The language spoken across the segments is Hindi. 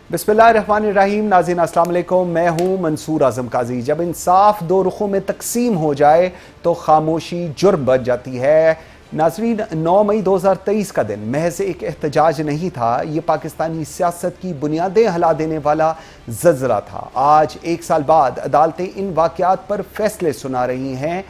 बिस्मिल्लाहिर्रहमानिर्रहीम। नाज़रीन अस्सलाम वालेकुम, मैं हूँ मंसूर आज़म काजी। जब इंसाफ दो रुखों में तकसीम हो जाए तो खामोशी जुर्म बन जाती है। नाज़रीन, 9 मई 2023 का दिन महज एक एहतजाज नहीं था, ये पाकिस्तानी सियासत की बुनियादें हिला देने वाला ज़लज़ला था। आज 1 साल बाद अदालतें इन वाक़यात पर फैसले सुना रही हैं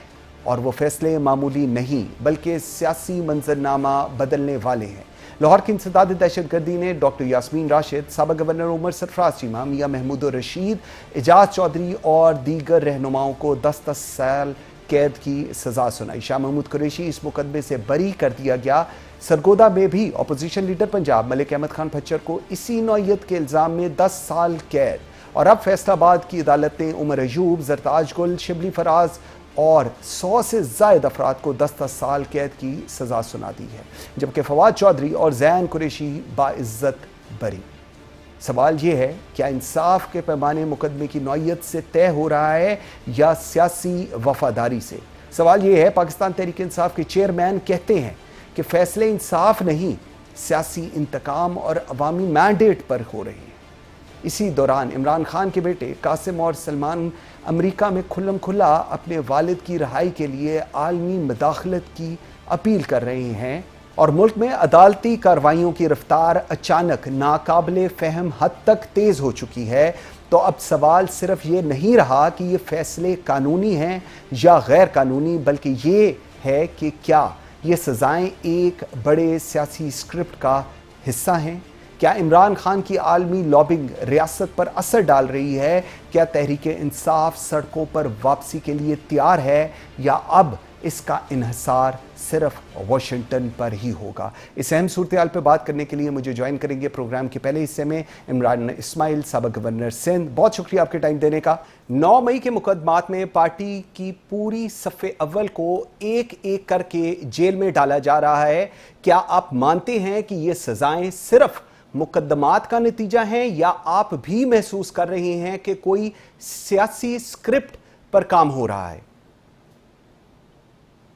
और वो फैसले मामूली नहीं बल्कि सियासी मंजरनामा बदलने वाले हैं। लाहौर की इंसदाद दहशतगर्दी ने डॉक्टर यास्मीन राशिद, साबिक़ गवर्नर उमर सरफराज चीमा, मियां महमूद रशीद, एजाज चौधरी और दीगर रहनुमाओं को 10-10 साल कैद की सज़ा सुनाई। शाह महमूद कुरैशी इस मुकदमे से बरी कर दिया गया। सरगोदा में भी अपोजिशन लीडर पंजाब मलिक अहमद खान खच्चर को इसी नौयत के इल्ज़ाम में 10 साल कैद। और अब फैसलाबाद की अदालत ने उमर अयूब, जरताज गुल, शिबली फराज और 100 से ज़ायद अफराद को 10-10 साल कैद की सज़ा सुना दी है, जबकि फवाद चौधरी और जैन कुरैशी बाइज्जत बरी। सवाल ये है, क्या इंसाफ के पैमाने मुकदमे की नौयत से तय हो रहा है या सियासी वफादारी से? सवाल ये है, पाकिस्तान तहरीक इंसाफ के चेयरमैन कहते हैं कि फैसले इंसाफ नहीं, सियासी इंतकाम और अवामी मैंडेट पर हो रहे हैं। इसी दौरान इमरान खान के बेटे कासिम और सलमान अमेरिका में खुल्लम खुल्ला अपने वालिद की रहाई के लिए आलमी मदाखलत की अपील कर रहे हैं और मुल्क में अदालती कार्रवाइयों की रफ्तार अचानक नाकाबिले फ़हम हद तक तेज़ हो चुकी है। तो अब सवाल सिर्फ ये नहीं रहा कि ये फ़ैसले कानूनी हैं या गैर कानूनी, बल्कि ये है कि क्या ये सज़ाएँ एक बड़े सियासी स्क्रिप्ट का हिस्सा हैं? क्या इमरान खान की आलमी लॉबिंग रियासत पर असर डाल रही है? क्या तहरीक इंसाफ सड़कों पर वापसी के लिए तैयार है या अब इसका इन्हिसार सिर्फ वाशिंगटन पर ही होगा? इस अहम सूरत-ए-हाल पर बात करने के लिए मुझे ज्वाइन करेंगे प्रोग्राम के पहले हिस्से में इमरान इस्माइल, साबिक़ गवर्नर सिंध। बहुत शुक्रिया आपके टाइम देने का। 9 मई के मुकदमात में पार्टी की पूरी सफ़े अव्वल को एक एक करके जेल में डाला जा रहा है। क्या आप मानते हैं कि ये सज़ाएँ सिर्फ मुकदमात का नतीजा है या आप भी महसूस कर रहे हैं कि कोई सियासी स्क्रिप्ट पर काम हो रहा है?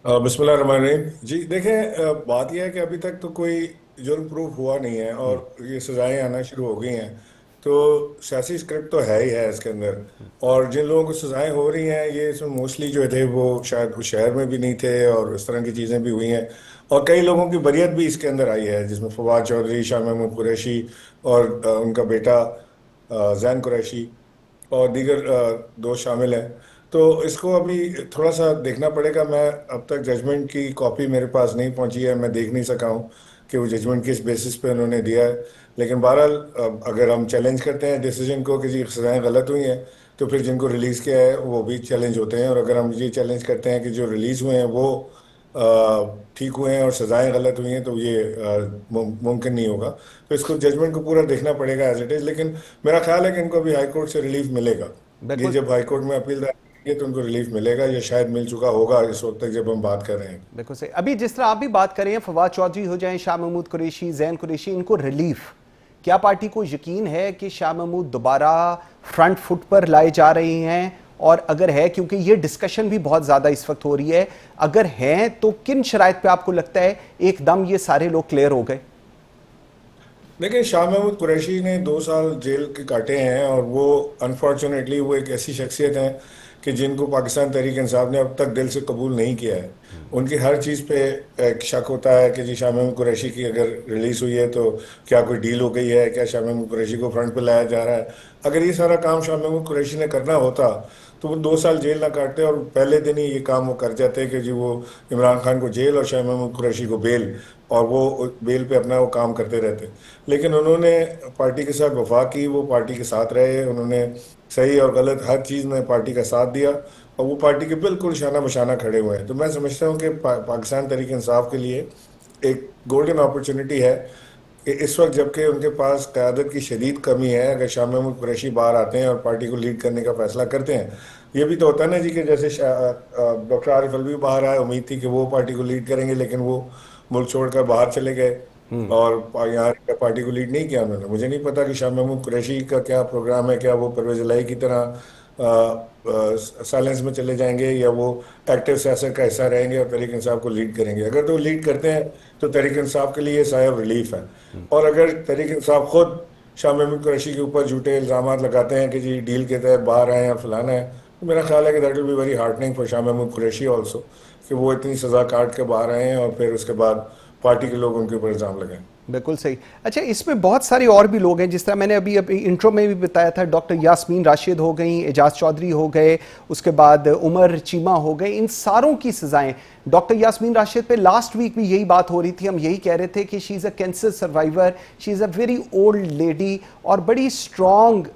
बिस्मिल्लाहिर्रहमानिर्रहीम। जी देखें, बात यह है कि अभी तक तो कोई जुर्म प्रूफ हुआ नहीं है और ये सजाएं आना शुरू हो गई हैं, तो सियासी स्क्रिप्ट तो है ही है इसके अंदर। और जिन लोगों को सजाएं हो रही हैं, ये इसमें मोस्टली जो थे वो शायद वो शहर में भी नहीं थे और इस तरह की चीज़ें भी हुई हैं। और कई लोगों की बरियत भी इसके अंदर आई है, जिसमें फवाद चौधरी, शाह महमूद कुरैशी और उनका बेटा जैन कुरैशी और दीगर दोस्त शामिल हैं। तो इसको अभी थोड़ा सा देखना पड़ेगा। मैं अब तक जजमेंट की कॉपी मेरे पास नहीं पहुंची है, मैं देख नहीं सका हूं कि वो जजमेंट किस बेसिस पे उन्होंने दिया है। लेकिन बहरहाल अगर हम चैलेंज करते हैं डिसीजन को कि जी सज़ाएं गलत हुई हैं, तो फिर जिनको रिलीज़ किया है वो भी चैलेंज होते हैं। और अगर हम ये चैलेंज करते हैं कि जो रिलीज़ हुए हैं वो ठीक हुए हैं और सज़ाएं गलत हुई हैं, तो ये मुमकिन नहीं होगा। तो इसको जजमेंट को पूरा देखना पड़ेगा एज इट इज़। लेकिन मेरा ख्याल है कि इनको अभी हाई कोर्ट से रिलीफ मिलेगा। ये बिल्कुल जब हाई कोर्ट में अपील ये तो उनको रिलीफ मिलेगा, या शायद मिल चुका होगा इस वक्त तक जब हम बात कर रहे हैं। बिल्कुल सही। अभी जिस तरह आप भी बात कर रहे हैं, फवाद चौधरी हो जाएं, शाह महमूद कुरैशी, जैन कुरैशी, इनको रिलीफ, क्या पार्टी को यकीन है कि शाह महमूद दोबारा फ्रंट फुट पर लाए जा रहे हैं? और अगर है, क्योंकि ये डिस्कशन भी बहुत ज़्यादा इस वक्त हो रही है, अगर हैं तो किन शराइत पे आपको लगता है एकदम ये सारे लोग क्लियर हो गए? देखिए, शाह महमूद कुरैशी ने 2 साल जेल के काटे हैं और वो अनफॉर्चुनेटली वो एक ऐसी शख्सियत हैं कि जिनको पाकिस्तान तहरीक इंसाफ ने अब तक दिल से कबूल नहीं किया है। उनकी हर चीज़ पे एक शक होता है कि जी शाह महमूद कुरैशी की अगर रिलीज़ हुई है तो क्या कोई डील हो गई है, क्या शाह महमूद कुरैशी को फ्रंट पे लाया जा रहा है। अगर ये सारा काम शाह महमूद कुरैशी ने करना होता तो वो 2 साल जेल ना काटते और पहले दिन ही ये काम वो कर जाते कि जी वो इमरान खान को जेल और शाह महमूद कुरैशी को बेल, और वो बेल पे अपना वो काम करते रहते। लेकिन उन्होंने पार्टी के साथ वफा की, वो पार्टी के साथ रहे, उन्होंने सही और गलत हर चीज़ में पार्टी का साथ दिया और वो पार्टी के बिल्कुल शाना बशाना खड़े हुए हैं। तो मैं समझता हूँ कि पाकिस्तान तहरीक इंसाफ के लिए एक गोल्डन अपॉर्चुनिटी है कि इस वक्त जबकि उनके पास क़यादत की शदीद कमी है, अगर शाह महमूद कुरैशी बाहर आते हैं और पार्टी को लीड करने का फैसला करते हैं। ये भी तो होता है ना जी कि जैसे डॉक्टर आरिफ अलवी बाहर आए, उम्मीद थी कि वो पार्टी को लीड करेंगे, लेकिन वो मुल्क छोड़कर बाहर चले गए और यहाँ पार्टी को लीड नहीं किया उन्होंने। मुझे नहीं पता कि शाह महमूद कुरैशी का क्या प्रोग्राम है, क्या वो परवेज़ इलाही की तरह साइलेंस में चले जाएंगे या वो एक्टिव सियासत का हिस्सा रहेंगे और तहरीक इंसाफ को लीड करेंगे। अगर तो लीड करते हैं तो तहरीक इंसाफ के लिए साया रिलीफ है, और अगर तहरीक इंसाफ खुद शाह महमूद कुरैशी के ऊपर झूठे इल्ज़ाम लगाते हैं कि जी डील के तहत बाहर आए या फलाना है, तो मेरा ख्याल है कि that will be very heartening for Shah Mahmood Qureshi also, कि वो इतनी सज़ा काट के बाहर आए हैं और फिर उसके बाद पार्टी के लोग उनके ऊपर इल्ज़ाम लगाएं। बिल्कुल सही। अच्छा, इसमें बहुत सारे और भी लोग हैं, जिस तरह मैंने अभी अभी इंट्रो में भी बताया था, डॉक्टर यास्मीन राशिद हो गई, एजाज चौधरी हो गए, उसके बाद उमर चीमा हो गए, इन सारों की सज़ाएं। डॉक्टर यास्मीन राशिद पे लास्ट वीक भी यही बात हो रही थी, हम यही कह रहे थे कि she is a cancer survivor, she is a very old lady और बड़ी स्ट्रॉन्ग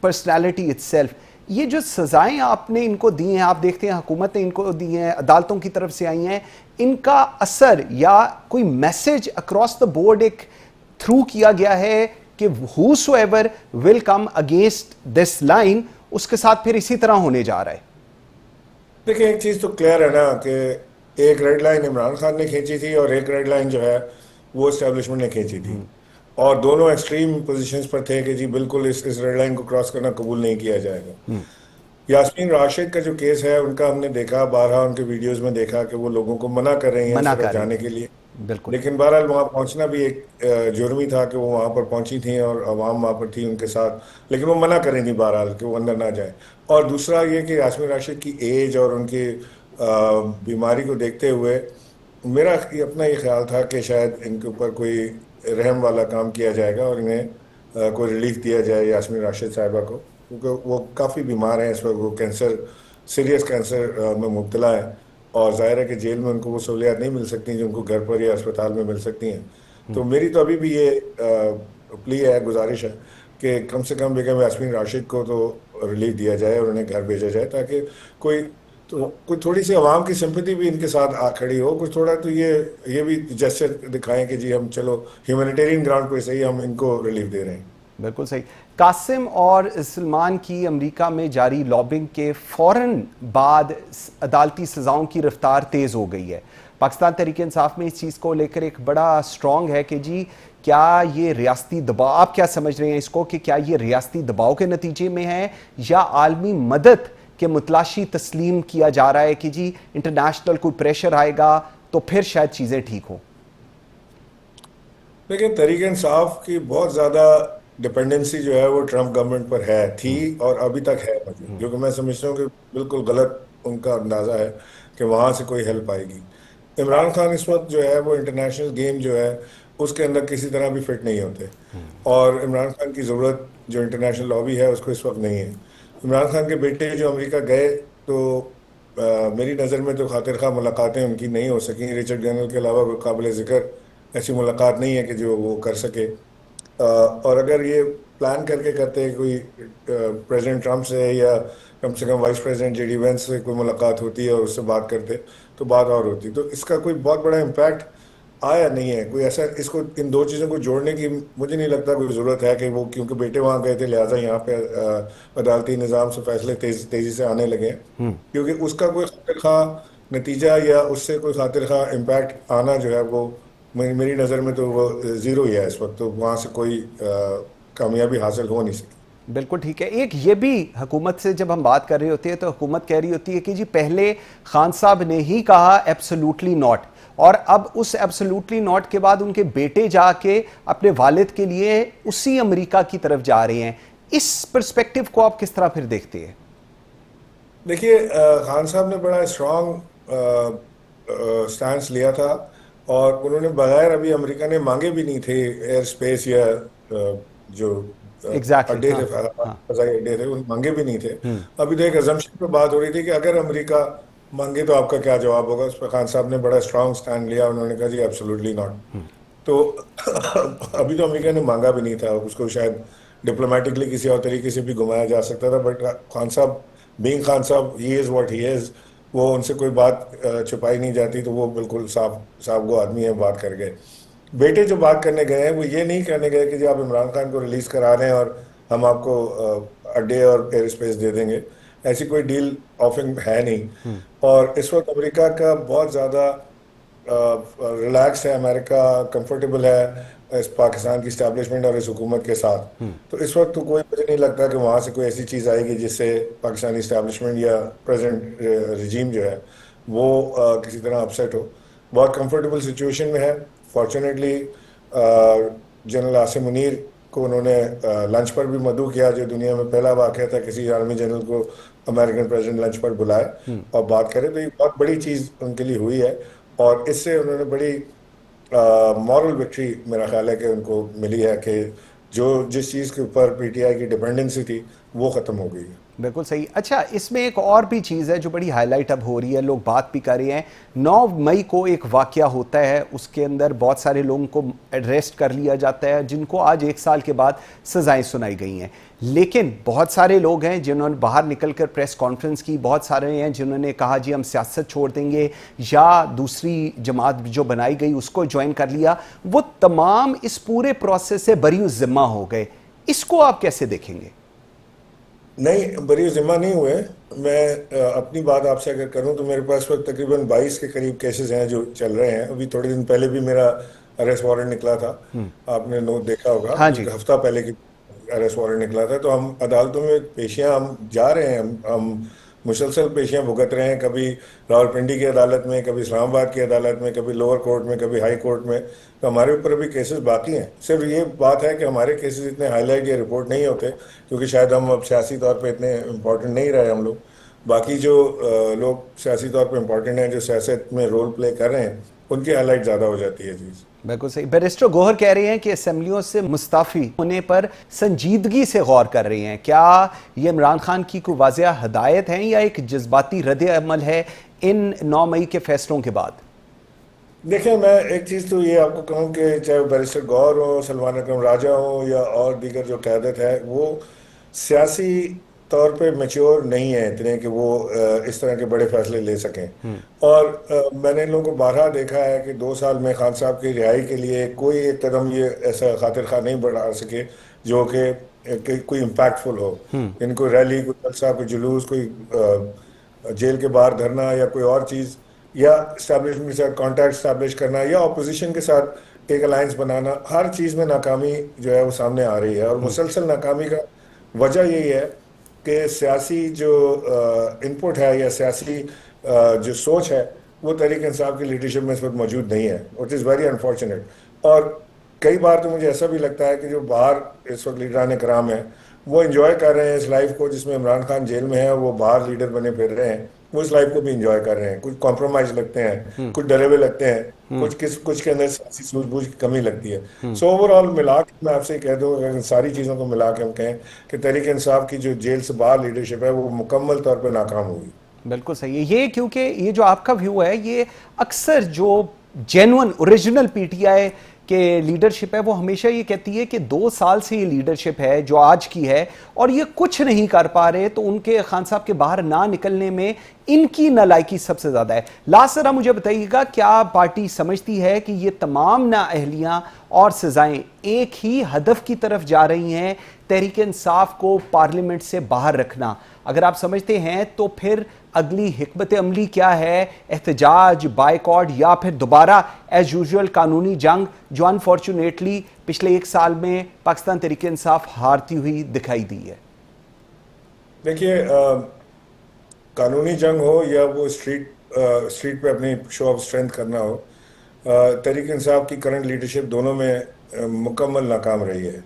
पर्सनैलिटी इट्सेल्फ। ये जो सज़ाएं आपने इनको दी हैं, आप देखते हैं हुकूमत ने इनको दी हैं, अदालतों की तरफ से आई हैं, इनका असर या कोई मैसेज अक्रॉस द बोर्ड एक थ्रू किया गया है कि whosoever will come against this line, उसके साथ फिर इसी तरह होने जा रहा है? देखिए, एक चीज़ तो क्लियर है ना कि एक रेड लाइन इमरान खान ने खींची थी और एक रेड लाइन जो है वो इस्टेब्लिशमेंट ने खींची थी, और दोनों एक्सट्रीम पोजीशंस पर थे कि जी बिल्कुल इस रेड लाइन को क्रॉस करना कबूल नहीं किया जाएगा। यास्मीन राशिद का जो केस है उनका हमने देखा, बारहा उनके वीडियोस में देखा कि वो लोगों को मना कर रही हैं उस मना तरफ कर रही जाने हैं। के लिए, बिल्कुल। लेकिन बहरहाल वहाँ पहुँचना भी एक जुर्म ही था कि वो वहाँ पर पहुँची थी और अवाम वहाँ पर थी उनके साथ, लेकिन वो मना कर रही थी बहरहाल कि वो अंदर ना जाए। और दूसरा ये कि यास्मीन राशिद की एज और उनकी बीमारी को देखते हुए मेरा अपना ये ख्याल था कि शायद इनके ऊपर कोई रहम वाला काम किया जाएगा और इन्हें कोई रिलीफ दिया जाए यास्मीन राशिद साहिबा को, क्योंकि वो काफ़ी बीमार हैं इस वक्त, वो कैंसर, सीरियस कैंसर में मुब्तला है, और जाहिर है कि जेल में उनको वो सहूलियात नहीं मिल सकती जो उनको घर पर या अस्पताल में मिल सकती हैं। तो मेरी तो अभी भी ये प्ली है, गुजारिश है कि कम से कम बेगम यास्मीन राशिद को तो रिलीफ दिया जाए और उन्हें घर भेजा जाए, ताकि कोई तो कोई थोड़ी सी आवाम की सिंपैथी भी इनके साथ आ खड़ी हो, कुछ थोड़ा तो ये भी जेस्चर दिखाएं कि जी हम चलो ह्यूमैनिटेरियन ग्राउंड पे सही हम इनको रिलीफ दे रहे हैं। बिल्कुल सही। कासिम और सलमान की अमेरिका में जारी लॉबिंग के फौरन बाद अदालती सज़ाओं की रफ्तार तेज़ हो गई है। पाकिस्तान तहरीक इंसाफ में इस चीज़ को लेकर एक बड़ा स्ट्रॉन्ग है कि जी क्या ये रियासती दबाव, आप क्या समझ रहे हैं इसको, कि क्या ये रियासती दबाव के नतीजे में है या आलमी मदद के मुतलाशी तस्लीम किया जा रहा है कि जी इंटरनेशनल कोई प्रेशर आएगा तो फिर शायद चीज़ें ठीक हों? लेकिन तहरीक इंसाफ की बहुत ज़्यादा डिपेंडेंसी जो है वो ट्रंप गवर्नमेंट पर है, थी और अभी तक है, मतलब जो कि मैं समझता हूँ कि बिल्कुल गलत उनका अंदाज़ा है कि वहाँ से कोई हेल्प आएगी। इमरान खान इस वक्त जो है वो इंटरनेशनल गेम जो है उसके अंदर किसी तरह भी फिट नहीं होते, और इमरान खान की ज़रूरत जो इंटरनेशनल लॉबी है उसको इस वक्त नहीं है। इमरान खान के बेटे जो अमेरिका गए, तो मेरी नज़र में तो खातिर खा मुलाकातें उनकी नहीं हो सकी, रिचर्ड गैनल के अलावा कोई काबिल ज़िक्र ऐसी मुलाकात नहीं है कि जो वो कर सके। और अगर ये प्लान करके करते कोई प्रेसिडेंट ट्रंप से या कम से कम वाइस प्रेसिडेंट जेडी वेंस से कोई मुलाकात होती है और उससे बात करते तो बात और होती, तो इसका कोई बहुत बड़ा इम्पैक्ट आया नहीं है कोई ऐसा। इसको इन दो चीज़ों को जोड़ने की मुझे नहीं लगता कोई ज़रूरत है कि वो क्योंकि बेटे वहाँ गए थे लिहाजा यहाँ पे अदालती निज़ाम से फैसले तेज़ी से आने लगे हैं, क्योंकि उसका कोई खातिर खा नतीजा या उससे कोई खातिर खा इम्पैक्ट आना जो है वो मेरी नज़र में तो वो ज़ीरो ही है इस वक्त, तो वहाँ से कोई कामयाबी हासिल हो नहीं सकी। बिल्कुल ठीक है। एक ये भी हुकूमत से जब हम बात कर रहे होते हैं तो हुकूमत कह रही होती है कि जी पहले खान साहब ने ही कहा एब्सोल्युटली नॉट, और अब उस एब्सोल्युटली नॉट के बाद उनके बेटे जाके अपने वालिद के लिए उसी अमेरिका की तरफ जा रहे हैं। इस पर्सपेक्टिव को आप किस तरह फिर देखते हैं? देखिए, खान साहब ने बड़ा स्ट्रॉन्ग स्टैंड लिया था, और उन्होंने बगैर अभी अमेरिका ने मांगे भी नहीं थे एयर स्पेस या जो एग्जैक्टली। अड्डे थे, हाँ। हाँ। फजाई अड्डे थे, उन मांगे भी नहीं थे। अभी तो एक अजम्पशन पे बात हो रही थी कि अगर अमेरिका मांगे तो आपका क्या जवाब होगा, उस पर खान साहब ने बड़ा स्ट्रॉन्ग स्टैंड लिया, उन्होंने कहा जी एब्सोल्युटली नॉट। तो अभी तो अमेरिका ने मांगा भी नहीं था, उसको शायद डिप्लोमेटिकली किसी और तरीके से भी घुमाया जा सकता था, बट खान साहब बीइंग खान साहब, he is what he is, वो उनसे कोई बात छुपाई नहीं जाती, तो वो बिल्कुल साफ साफ वो आदमी है, बात कर गए। बेटे जो बात करने गए हैं वो ये नहीं कहने गए कि जी आप इमरान खान को रिलीज करा रहे हैं और हम आपको अड्डे और एयर स्पेस दे देंगे, ऐसी कोई डील ऑफिंग है नहीं। और इस वक्त अमेरिका का बहुत ज़्यादा रिलैक्स है, अमेरिका कंफर्टेबल है इस पाकिस्तान की इस्टेब्लिशमेंट और इस हुकूमत के साथ। तो इस वक्त तो कोई मुझे नहीं लगता कि वहाँ से कोई ऐसी चीज़ आएगी जिससे पाकिस्तानी इस्टेब्लिशमेंट या प्रेजेंट रिजीम जो है वो किसी तरह अपसेट हो। बहुत कंफर्टेबल सिचुएशन में है। फॉर्चुनेटली जनरल आसिम मुनीर को उन्होंने लंच पर भी मदऊ किया, जो दुनिया में पहला वाक़या था किसी आर्मी जनरल को अमेरिकन प्रेसिडेंट लंच पर बुलाए और बात करे। तो ये बहुत बड़ी चीज़ उनके लिए हुई है और इससे उन्होंने बड़ी मॉरल विक्ट्री मेरा ख्याल है कि उनको मिली है कि जो जिस चीज़ के ऊपर पीटीआई की डिपेंडेंसी थी वो ख़त्म हो गई है। बिल्कुल सही। अच्छा, इसमें एक और भी चीज़ है जो बड़ी हाईलाइट अब हो रही है, लोग बात भी कर रहे हैं। 9 मई को एक वाकया होता है, उसके अंदर बहुत सारे लोगों को अरेस्ट कर लिया जाता है जिनको आज 1 साल के बाद सज़ाएं सुनाई गई हैं। लेकिन बहुत सारे लोग हैं जिन्होंने बाहर निकलकर प्रेस कॉन्फ्रेंस की, बहुत सारे हैं जिन्होंने कहा जी हम सियासत छोड़ देंगे या दूसरी जमात जो बनाई गई उसको ज्वाइन कर लिया। वो तमाम इस पूरे प्रोसेस से बरी ज़िम्मा हो गए। इसको आप कैसे देखेंगे? नहीं, बरी जिम्मा नहीं हुए। मैं अपनी बात आपसे अगर करूं तो मेरे पास वक्त तकरीबन 22 के करीब केसेस हैं जो चल रहे हैं। अभी थोड़े दिन पहले भी मेरा अरेस्ट वारंट निकला था, आपने नोट देखा होगा। हाँ जी। एक हफ्ता पहले की अरेस्ट वारंट निकला था। तो हम अदालतों में पेशियां हम जा रहे हैं, हम मुसलसल पेशियां भुगत रहे हैं, कभी रावलपिंडी की अदालत में, कभी इस्लामाबाद की अदालत में, कभी लोअर कोर्ट में, कभी हाई कोर्ट में। तो हमारे ऊपर अभी केसेस बाकी हैं। सिर्फ ये बात है कि हमारे केसेस इतने हाईलाइट या रिपोर्ट नहीं होते क्योंकि शायद हम अब सियासी तौर पे इतने इम्पोर्टेंट नहीं रहे हम लोग। बाकी जो लोग सियासी तौर पे इम्पोर्टेंट हैं, जो सियासत में रोल प्ले कर रहे हैं, उनकी हाईलाइट ज़्यादा हो जाती है चीज़। बिल्कुल सही। बैरिस्टर गौहर कह रहे हैं कि असेंबलियों से मुस्ताफ़ी होने पर संजीदगी से गौर कर रहे हैं। क्या ये इमरान खान की कोई वाज़ेह हदायत है या एक जज्बाती रद्द अमल है इन 9 मई के फैसलों के बाद? देखिए, मैं एक चीज़ तो ये आपको कहूँ कि चाहे बैरिस्टर गौर हो, सलमान अकरम राजा हो या और दीगर जो क़यादत है, वो सियासी तौर पे मैच्योर नहीं है इतने कि वो इस तरह के बड़े फैसले ले सकें। और मैंने इन लोगों को बारहा देखा है कि 2 साल में खान साहब की रिहाई के लिए कोई एक कदम ये ऐसा खातिर खा नहीं बढ़ा सके जो कि कोई इम्पैक्टफुल हो। इनको रैली, कोई जलसा, कोई जुलूस, कोई जेल के बाहर धरना या कोई और चीज़, या इस्टेब्लिशमेंट के साथ कॉन्टैक्ट इस्टेब्लिश करना या अपोजिशन के साथ एक अलायंस बनाना, हर चीज़ में नाकामी जो है वो सामने आ रही है। और मुसलसल नाकामी का वजह यही है कि सियासी जो इनपुट है या सियासी जो सोच है वो तहरीक इंसाफ की लीडरशिप में इस वक्त मौजूद नहीं है, विच इज़ वेरी अनफॉर्चुनेट। और कई बार तो मुझे ऐसा भी लगता है कि जो बाहर इस वक्त लीडरान कराम है वो इंजॉय कर रहे हैं इस लाइफ को जिसमें इमरान खान जेल में है और वो बाहर लीडर बने फिर रहे हैं। वो इस लाइफ को भी इंजॉय कर रहे हैं। कुछ कॉम्प्रोमाइज लगते हैं, कुछ डरे हुए लगते हैं, कुछ के अंदर सियासी सूझबूझ की कमी लगती है। सो ओवरऑल मिला के मैं आपसे कह दूँ, अगर सारी चीज़ों को मिला के हम कहें कि तहरीक इंसाफ की जो जेल से बाहर लीडरशिप है वो मुकम्मल तौर पर नाकाम होगी। बिल्कुल सही है ये, क्योंकि ये जो आपका व्यू है ये अक्सर जो जेन्युइन ओरिजिनल पीटीआई के लीडरशिप है वो हमेशा ये कहती है कि 2 साल से ये लीडरशिप है जो आज की है और ये कुछ नहीं कर पा रहे, तो उनके खान साहब के बाहर ना निकलने में इनकी नालायकी सबसे ज़्यादा है। लास्ट जरा मुझे बताइएगा, क्या पार्टी समझती है कि ये तमाम नाअहलियाँ और सज़ाएँ एक ही हदफ की तरफ जा रही हैं, तहरीक इंसाफ को पार्लियामेंट से बाहर रखना? अगर आप समझते हैं तो फिर अगली हिकमत अमली क्या है? एहतजाज, बायकॉट या फिर दोबारा एज यूजुअल कानूनी जंग जो अनफॉर्चुनेटली पिछले 1 साल में पाकिस्तान तहरीक इंसाफ हारती हुई दिखाई दी है? देखिए, कानूनी जंग हो या वो स्ट्रीट पे अपनी शो ऑफ स्ट्रेंथ करना हो, तहरीक इंसाफ की करंट लीडरशिप दोनों में मुकम्मल नाकाम रही है।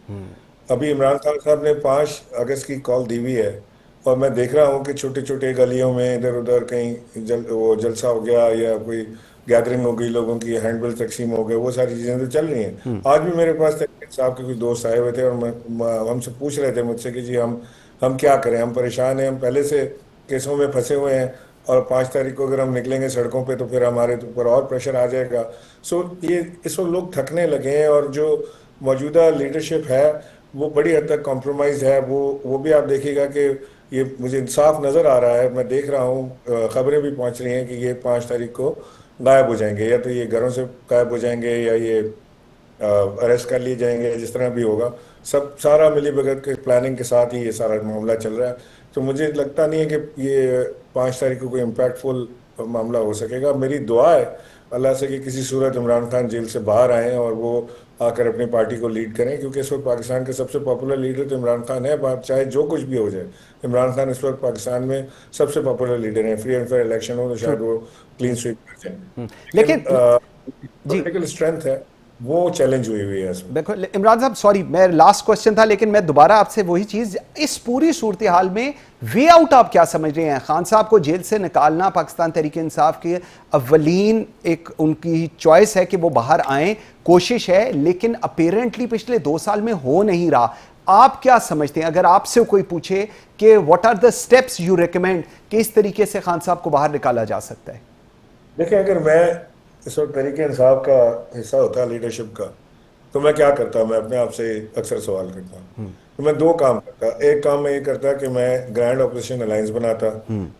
अभी इमरान खान साहब ने 5 अगस्त की कॉल दी हुई है और मैं देख रहा हूँ कि छोटे छोटे गलियों में इधर उधर कहीं वो जलसा हो गया या कोई गैदरिंग हो गई, लोगों की हैंडबिल तकसीम हो गए, वो सारी चीज़ें तो चल रही हैं। आज भी मेरे पास तहरीक इंसाफ के कुछ दोस्त आए हुए थे और हमसे पूछ रहे थे मुझसे कि जी हम क्या करें, हम परेशान हैं, हम पहले से केसों में फंसे हुए हैं और 5 तारीख को अगर हम निकलेंगे सड़कों पे तो फिर हमारे ऊपर और प्रेशर आ जाएगा। सो ये इस वक्त लोग थकने लगे हैं और जो मौजूदा लीडरशिप है वो बड़ी हद तक कॉम्प्रोमाइज़ है। वो भी आप देखिएगा कि ये मुझे इंसाफ नज़र आ रहा है, मैं देख रहा हूँ खबरें भी पहुँच रही हैं कि ये 5 तारीख को गायब हो जाएंगे, या तो ये घरों से गायब हो जाएंगे या ये अरेस्ट कर लिए जाएंगे, जिस तरह भी होगा। सब सारा मिली भगत के प्लानिंग के साथ ही ये सारा मामला चल रहा है। तो मुझे लगता नहीं है कि ये 5 तारीख को कोई इम्पैक्टफुल मामला हो सकेगा। मेरी दुआ है अल्लाह से कि किसी सूरत इमरान खान जेल से बाहर आएँ और वो आकर अपनी पार्टी को लीड करें, क्योंकि इस वक्त पाकिस्तान के सबसे पॉपुलर लीडर तो इमरान खान है। चाहे जो कुछ भी हो जाए, इमरान खान इस वक्त पाकिस्तान में सबसे पॉपुलर लीडर हैं। फ्री एंड फेयर इलेक्शन हो तो शायद वो क्लीन स्वीप कर जाए। लेकिन जी पॉलिटिकल स्ट्रेंथ है वो चैलेंज हुई है इसमें। बिल्कुल इमरान साहब, सॉरी मैं लास्ट क्वेश्चन था, लेकिन मैं दोबारा आपसे वही चीज, इस पूरी सूरत हाल में वे आउट आप क्या समझ रहे हैं? खान साहब को जेल से निकालना पाकिस्तान तहरीक इंसाफ की अव्वलीन एक उनकी चॉइस है कि वो बाहर आए, कोशिश है, लेकिन अपेरेंटली पिछले 2 साल में हो नहीं रहा। आप क्या समझते हैं, अगर आपसे कोई पूछे कि what are the steps you recommend कि इस तरीके से खान साहब को बाहर निकाला जा सकता है? देखिए, अगर मैं इस वक्त तरीके इंसाफ का हिस्सा होता लीडरशिप का, तो मैं क्या करता, मैं अपने आप से अक्सर सवाल करता हूँ। तो मैं 2 काम करता। एक काम मैं ये करता कि मैं ग्रैंड अपोजिशन अलायंस बनाता,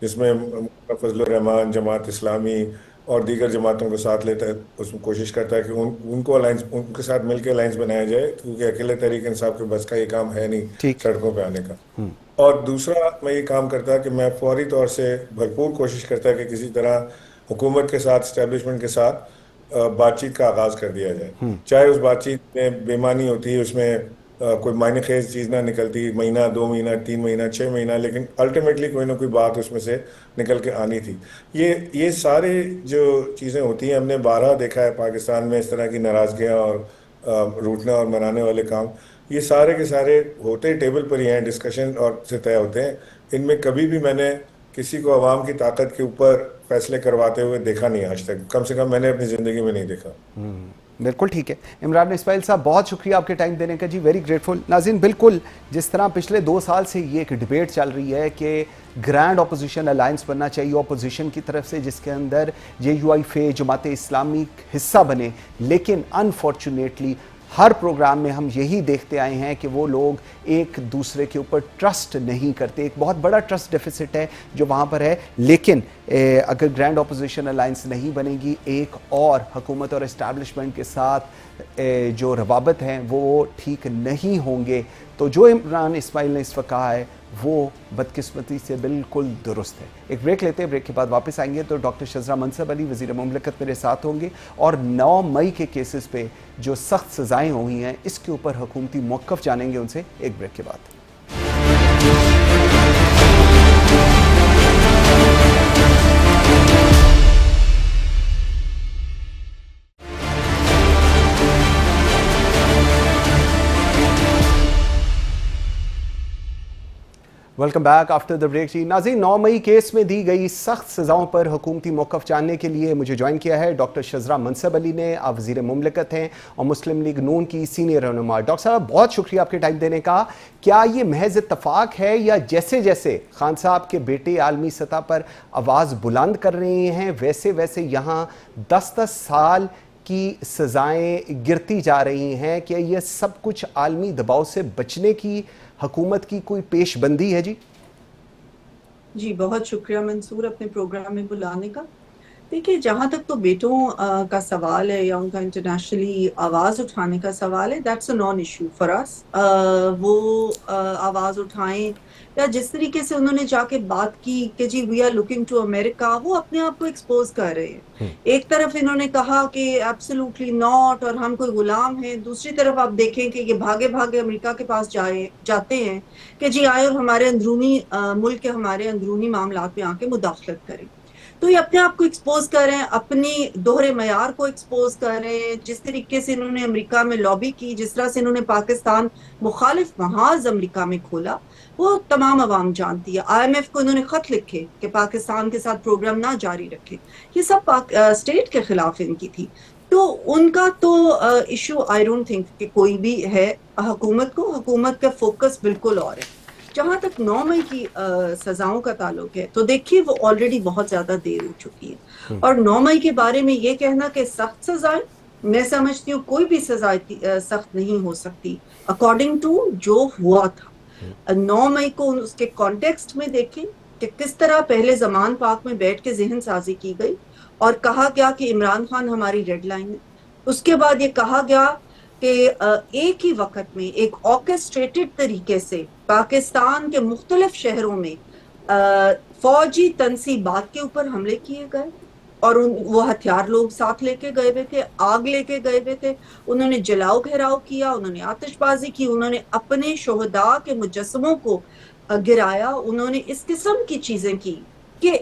जिसमें फजलुर रहमान, जमात इस्लामी और दीगर जमातों को साथ लेता है। उसमें कोशिश करता है कि उनको अलायंस, उनके साथ मिलकर अलायंस बनाया जाए, क्योंकि अकेले तहरीक इंसाफ के बस का ये काम है नहीं ठीक। सड़कों पे आने का। और दूसरा मैं ये काम करता कि मैं फौरी तौर से भरपूर कोशिश करता कि किसी तरह हुकूमत के साथ, इस्टेब्लिशमेंट के साथ बातचीत का आगाज कर दिया जाए। चाहे उस बातचीत में बेईमानी होती है, उसमें कोई मायने खेज चीज़ ना निकलती, महीना, 2 महीना, 3 महीना, 6 महीना, लेकिन अल्टीमेटली कोई ना कोई बात उसमें से निकल के आनी थी। ये सारे जो चीज़ें होती हैं, हमने बारहा देखा है पाकिस्तान में, इस तरह की नाराज़गियाँ और रूठने और मनाने वाले काम, ये सारे के सारे होते टेबल पर ही हैं, डिस्कशन और से तय होते हैं। इनमें कभी भी मैंने किसी को अवाम की ताकत के ऊपर फैसले करवाते हुए देखा नहीं आज तक, कम से कम मैंने अपनी ज़िंदगी में नहीं देखा। बिल्कुल ठीक है। इमरान इस्माइल साहब, बहुत शुक्रिया आपके टाइम देने का जी, वेरी ग्रेटफुल। नाज़रीन, बिल्कुल जिस तरह पिछले 2 साल से ये एक डिबेट चल रही है कि ग्रैंड अपोजिशन अलायंस बनना चाहिए अपोजिशन की तरफ से, जिसके अंदर JUIF जमात इस्लामी हिस्सा बने, लेकिन अनफॉर्चुनेटली हर प्रोग्राम में हम यही देखते आए हैं कि वो लोग एक दूसरे के ऊपर ट्रस्ट नहीं करते। एक बहुत बड़ा ट्रस्ट डेफिसिट है जो वहाँ पर है। लेकिन अगर ग्रैंड अपोजिशन अलायंस नहीं बनेगी, एक और हुकूमत और इस्टेब्लिशमेंट के साथ जो रवाबत हैं वो ठीक नहीं होंगे। तो जो इमरान इस्माइल ने इस वक्त कहा है वो बदकिस्मती से बिल्कुल दुरुस्त है। एक ब्रेक लेते हैं, ब्रेक के बाद वापस आएंगे तो डॉक्टर शज़रा मनसब अली वज़ीर मुमलिकत मेरे साथ होंगे और 9 मई के केसेस पे जो सख्त सज़ाएँ हुई हैं इसके ऊपर हुकूमती मौक़िफ़ जानेंगे उनसे, एक ब्रेक के बाद। Welcome back after the break जी। नाज़रीन, 9 मई केस में दी गई सख्त सज़ाओं पर हुकूमती मौक़िफ़ जानने के लिए मुझे ज्वाइन किया है डॉक्टर शज़रा मनसब अली ने। आप वज़ीर मुमलिकत हैं और मुस्लिम लीग नून की सीनियर रहनुमा। डॉक्टर साहब, बहुत शुक्रिया आपके टाइम देने का। क्या ये महज इत्तफ़ाक़ है या जैसे जैसे खान साहब के बेटे आलमी सतह पर आवाज़ बुलंद कर रहे हैं वैसे वैसे यहाँ 10-10 साल की सज़ाएँ गिरती जा रही हैं? क्या ये सब कुछ आलमी दबाव से बचने की हुकूमत की कोई पेशबंदी है जी? जी, बहुत शुक्रिया मंसूर अपने प्रोग्राम में बुलाने का। देखिए, जहाँ तक तो बेटों का सवाल है या उनका इंटरनेशनली आवाज़ उठाने का सवाल है, that's a non issue for us. वो आवाज़ उठाएं या जिस तरीके से उन्होंने जाके बात की कि जी we are looking to America, वो अपने आप को एक्सपोज कर रहे हैं। एक तरफ इन्होंने कहा कि एब्सोल्युटली नॉट और हम कोई गुलाम हैं, दूसरी तरफ आप देखें कि ये भागे भागे अमेरिका के पास जाते हैं कि जी आए और हमारे अंदरूनी मुल्क के हमारे अंदरूनी मामलात में आके मुदाखलत करें। तो ये अपने आप को एक्सपोज कर रहे हैं, अपनी दोहरे मयार को एक्सपोज कर रहे हैं। जिस तरीके से इन्होंने अमेरिका में लॉबी की, जिस तरह से इन्होंने पाकिस्तान मुखालिफ महाज अमेरिका में खोला, वो तमाम अवाम जानती है। IMF को इन्होंने खत लिखे कि पाकिस्तान के साथ प्रोग्राम ना जारी रखे। ये सब स्टेट के खिलाफ इनकी थी। तो उनका तो इशू आई डोंट थिंक कि कोई भी है हुकूमत का फोकस बिल्कुल और है। जहाँ तक 9 मई की सजाओं का ताल्लुक है, तो देखिए वो ऑलरेडी बहुत ज्यादा देर हो चुकी है। और 9 मई के बारे में ये कहना कि सख्त सजाएं, मैं समझती हूँ कोई भी सजा सख्त नहीं हो सकती अकॉर्डिंग टू जो हुआ था। 9 मई को उसके कॉन्टेक्स्ट में देखें कि किस तरह पहले जमान पाक में बैठ के जहन साजी की गई और कहा गया कि इमरान खान हमारी रेड लाइन है। उसके बाद ये कहा गया कि एक ही वक्त में एक ऑर्केस्ट्रेटेड तरीके से पाकिस्तान के मुख्तलिफ शहरों में फौजी तनसीबात के ऊपर हमले किए गए और वो हथियार लोग साथ लेके गए हुए थे, आग लेके गए हुए थे। उन्होंने जलाओ घेराव किया, उन्होंने आतिशबाजी की, उन्होंने अपने शोहदा के मुजस्समों को गिराया, उन्होंने इस किस्म की चीजें की कि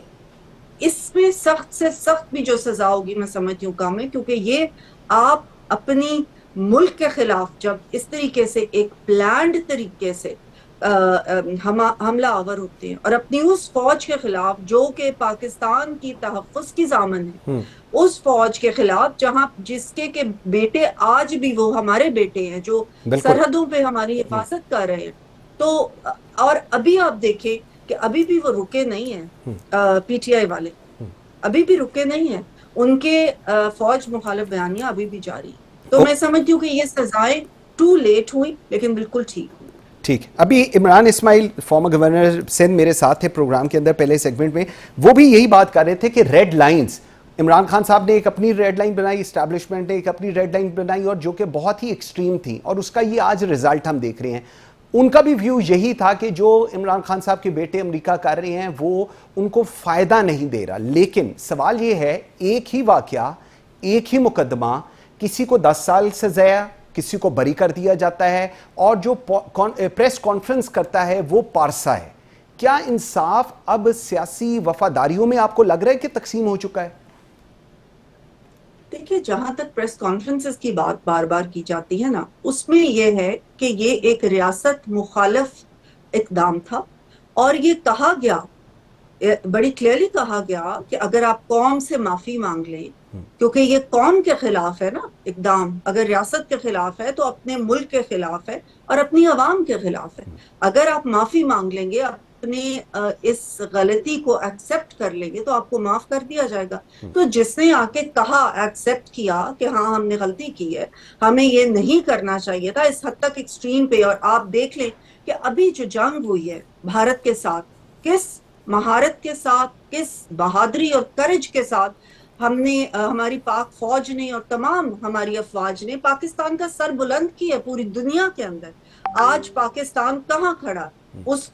इसमें सख्त से सख्त भी जो सजा होगी मैं समझती हूँ कम है, क्योंकि ये आप अपनी मुल्क के खिलाफ जब इस तरीके से एक प्लान्ड तरीके से हमला आवर होते हैं और अपनी उस फौज के खिलाफ जो कि पाकिस्तान की तहफ़्फ़ुज़ की ज़ामन है, उस फौज के खिलाफ जहां जिसके के बेटे आज भी वो हमारे बेटे हैं जो सरहदों पे हमारी हिफाजत कर रहे हैं। तो और अभी आप देखें कि अभी भी वो रुके नहीं हैं, पीटीआई वाले अभी भी रुके नहीं हैं, उनके फौज मुखालिफ बयानियां अभी भी जारी। तो मैं समझती हूँ कि ये सजाएं टू लेट हुई लेकिन बिल्कुल ठीक हुई। ठीक, अभी इमरान इस्माइल फॉर्मर गवर्नर सिंध मेरे साथ थे प्रोग्राम के अंदर पहले सेगमेंट में, वो भी यही बात कर रहे थे कि रेड लाइंस, इमरान खान साहब ने एक अपनी रेड लाइन बनाई, इस्टेब्लिशमेंट ने एक अपनी रेड लाइन बनाई और जो कि बहुत ही एक्सट्रीम थी और उसका ये आज रिजल्ट हम देख रहे हैं। उनका भी व्यू यही था कि जो इमरान खान साहब के बेटे अमेरिका कर रहे हैं वो उनको फ़ायदा नहीं दे रहा। लेकिन सवाल ये है, एक ही वाक़या, एक ही मुकदमा, किसी को 10 साल सज़ा, किसी को बरी कर दिया जाता है और जो प्रेस कॉन्फ्रेंस करता है वो पारसा है। क्या इंसाफ अब सियासी वफादारियों में आपको लग रहा है कि तकसीम हो चुका है? देखिए, जहां तक प्रेस कॉन्फ्रेंसेस की बात बार बार की जाती है ना, उसमें यह है कि ये एक रियासत मुखालिफ इकदाम था और ये कहा गया, बड़ी क्लियरली कहा गया कि अगर आप कौम से माफी मांग लें, क्योंकि ये कौम के खिलाफ है ना इकदाम, अगर रियासत के खिलाफ है तो अपने मुल्क के खिलाफ है और अपनी आवाम के खिलाफ है। अगर आप माफी मांग लेंगे, अपने इस गलती को एक्सेप्ट कर लेंगे तो आपको माफ कर दिया जाएगा। तो जिसने आके कहा, एक्सेप्ट किया कि हाँ हमने गलती की है, हमें ये नहीं करना चाहिए था, इस हद तक एक्सट्रीम पे। और आप देख लें कि अभी जो जंग हुई है भारत के साथ, किस महारत के साथ, किस बहादुरी और करेज के साथ हमने, हमारी पाक फौज ने और तमाम हमारी अफवाज ने पाकिस्तान का सर बुलंद किया पूरी दुनिया के अंदर। आज पाकिस्तान कहाँ खड़ा? उस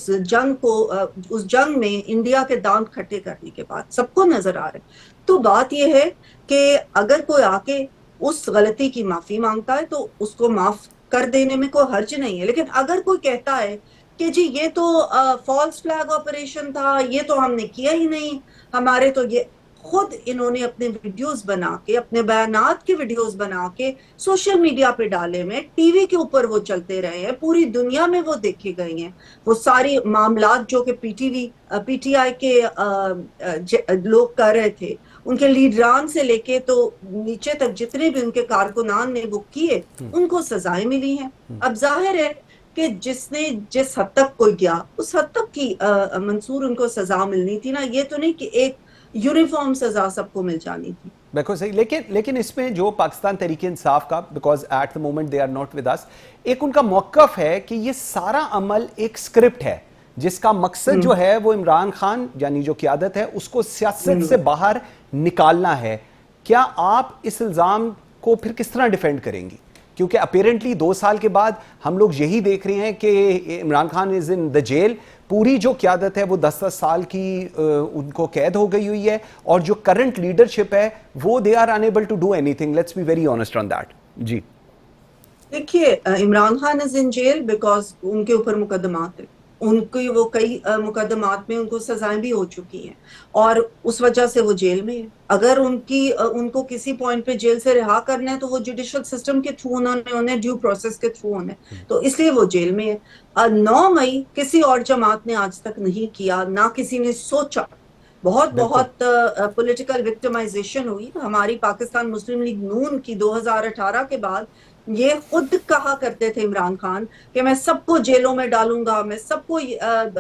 जंग में इंडिया के दांत खट्टे करने के बाद सबको नजर आ रहा है। तो बात यह है कि अगर कोई आके उस गलती की माफी मांगता है तो उसको माफ कर देने में कोई हर्ज नहीं है। लेकिन अगर कोई कहता है कि जी ये तो फॉल्स फ्लैग ऑपरेशन था, ये तो हमने किया ही नहीं, हमारे तो ये खुद इन्होंने अपने वीडियोस बना के, अपने बयानात के वीडियोस बना के सोशल मीडिया पे डाले में, टीवी के ऊपर वो चलते रहे हैं, पूरी दुनिया में वो देखे गए हैं। वो सारी मामलात जो कि पीटीआई के लोग कर रहे थे, उनके लीडरान से लेके तो नीचे तक जितने भी उनके कारकुनान ने वो किए, उनको सजाएं मिली हैं। अब जाहिर है कि जिसने जिस हद तक कोई गया उस हद तक की मंसूर उनको सजा मिलनी थी ना। ये तो नहीं कि एक यूनिफॉर्म सजा सबको मिल जानी थी। बिल्कुल सही। लेकिन इसमें जो पाकिस्तान तहरीक इंसाफ का, because at the moment they are not with us, एक उनका मौकफ है कि ये सारा अमल एक स्क्रिप्ट है जिसका मकसद जो है वो इमरान खान यानी जो क़यादत है उसको सियासत से बाहर निकालना है। क्या आप इस इल्ज़ाम को फिर किस तरह डिफेंड करेंगी? क्योंकि अपेरेंटली 2 साल के बाद हम लोग यही देख रहे हैं कि Imran Khan is in the jail, पूरी जो क़यादत है वो 10-10 साल की उनको कैद हो गई हुई है और जो करंट लीडरशिप है वो they are unable to do anything. Let's be very honest on that. जी देखिए, Imran Khan is in jail because उनके ऊपर मुकदमात है, उनकी वो कई मुकदमात में उनको सजाएं भी हो चुकी हैं और उस वजह से वो जेल में है। अगर उनको किसी पॉइंट पे जेल से रिहा करना है तो वो जुडिशल सिस्टम के थ्रू उन्हें ड्यू प्रोसेस के थ्रू होना है, तो इसलिए वो जेल में है। 9 मई किसी और जमात ने आज तक नहीं किया, ना किसी ने सोचा। बहुत पॉलिटिकल विक्टिमाइजेशन हुई हमारी पाकिस्तान मुस्लिम लीग नून की 2018 के बाद। ये खुद कहा करते थे इमरान खान कि मैं सबको जेलों में डालूंगा, मैं सबको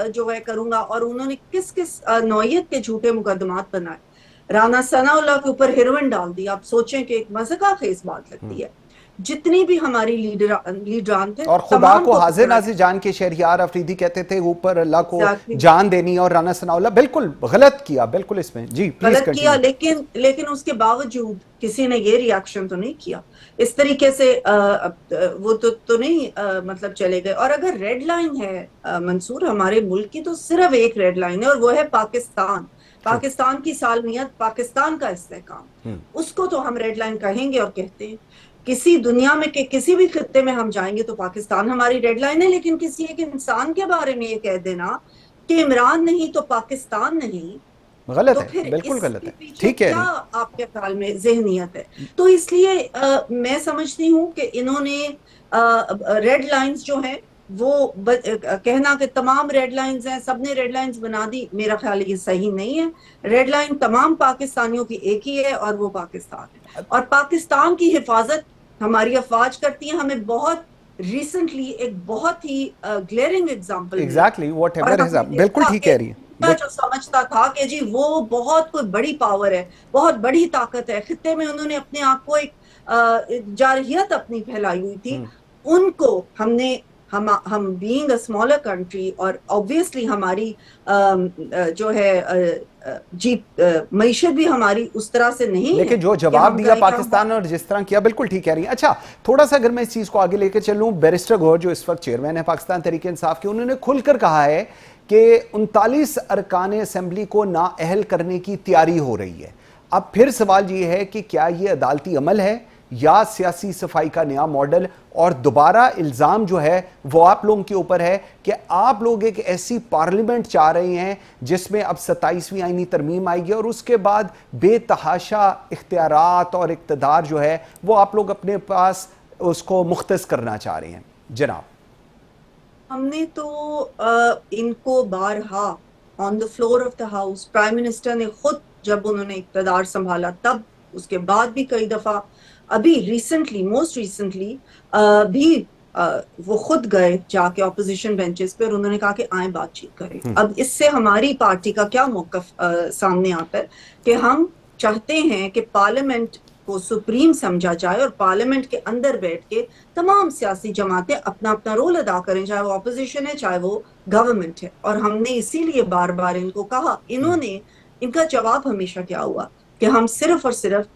जो है करूंगा, और उन्होंने किस किस नौयत के झूठे मुकदमात बनाए। राना सनाउल्लाह के ऊपर हेरोइन डाल दी। आप सोचें कि एक मज़ाक़ खेज बात लगती है। जितनी भी हमारी लीडरान थे और खुदा को हाजिर नाजिर जान के शहरियार अफरीदी कहते थे ऊपर अल्लाह को जान देनी, और राना सनाउल्लाह बिल्कुल गलत किया, बिल्कुल इसमें जी गलत किया। लेकिन उसके बावजूद किसी ने ये रिएक्शन तो नहीं किया इस तरीके से। वो तो नहीं मतलब चले गए। और अगर रेड लाइन है मंसूर हमारे मुल्क की, तो सिर्फ एक रेड लाइन है और वो है पाकिस्तान की सालमियत, पाकिस्तान का इस्तेहकाम। उसको तो हम रेड लाइन कहेंगे और कहते हैं। किसी दुनिया में के किसी भी खित्ते में हम जाएंगे तो पाकिस्तान हमारी रेड लाइन है। लेकिन किसी एक इंसान के बारे में ये कह देना कि इमरान नहीं तो पाकिस्तान नहीं, गलत तो है, फिर बिल्कुल इसके गलत है। पीछे ठीक है। क्या आपके ख्याल में जहनियत है? तो इसलिए मैं समझती हूँ कि इन्होंने रेड लाइंस जो हैं वो कहना कि तमाम रेड लाइंस हैं, सबने रेड लाइंस बना दी, मेरा ख्याल ये सही नहीं है। रेड लाइन तमाम पाकिस्तानियों की एक ही है और वो पाकिस्तान है, और पाकिस्तान की हिफाजत हमारी अफवाज करती है। हमें बहुत रिसेंटली एक बहुत ही ग्लेयरिंग एग्जाम्पल मिला, एग्जैक्टली व्हाट और एवर हमने बिल्कुल देखा ठीक कि कह रही है। जो समझता था कि जी वो बहुत कोई बड़ी पावर है, बहुत बड़ी ताकत है खित्ते में, उन्होंने अपने आप को एक जारहियत अपनी फैलाई हुई थी, उनको हमने हम बीइंग अ स्मॉलर कंट्री, और ऑब्वियसली हमारी जो है जी मईशत भी हमारी उस तरह से नहीं है लेकिन जो कि जवाब हम दिया कहें कि हम पाकिस्तान और जिस तरह किया, बिल्कुल ठीक कह रही हैं। अच्छा, थोड़ा सा अगर मैं इस चीज को आगे लेकर चलूं, बैरिस्टर गौहर जो इस वक्त चेयरमैन है पाकिस्तान तहरीक इंसाफ के, उन्होंने खुलकर कहा है कि 39 अरकान असेंबली को नाअहल करने की तैयारी हो रही है। अब फिर सवाल ये है कि क्या ये अदालती अमल है या सियासी सफाई का नया मॉडल, और दोबारा इल्ज़ाम जो है वो आप लोगों के ऊपर है कि आप लोग एक ऐसी पार्लियामेंट चाह रहे हैं जिसमें अब 27वीं आईनी तरमीम आएगी और उसके बाद बेतहाशा इख्तियारात और इक़्तिदार जो है वो आप लोग अपने पास उसको मुख्तस करना चाह रहे हैं। जनाब, हमने तो इनको बारहा on the floor of the house, prime minister ने खुद जब उन्होंने इक़्तिदार संभाला तब, उसके बाद भी कई दफा, अभी रिसेंटली मोस्ट रिसेंटली भी वो खुद गए जाके ऑपोजिशन बेंचेस पे और उन्होंने कहा कि आए बातचीत करें। अब इससे हमारी पार्टी का क्या मौकफ सामने आता है कि हम चाहते हैं कि पार्लियामेंट को सुप्रीम समझा जाए और पार्लियामेंट के अंदर बैठ के तमाम सियासी जमातें अपना अपना रोल अदा करें, चाहे वो ऑपोजिशन है चाहे वो गवर्नमेंट है। और हमने इसीलिए बार बार इनको कहा, इनका जवाब हमेशा क्या हुआ कि हम सिर्फ और सिर्फ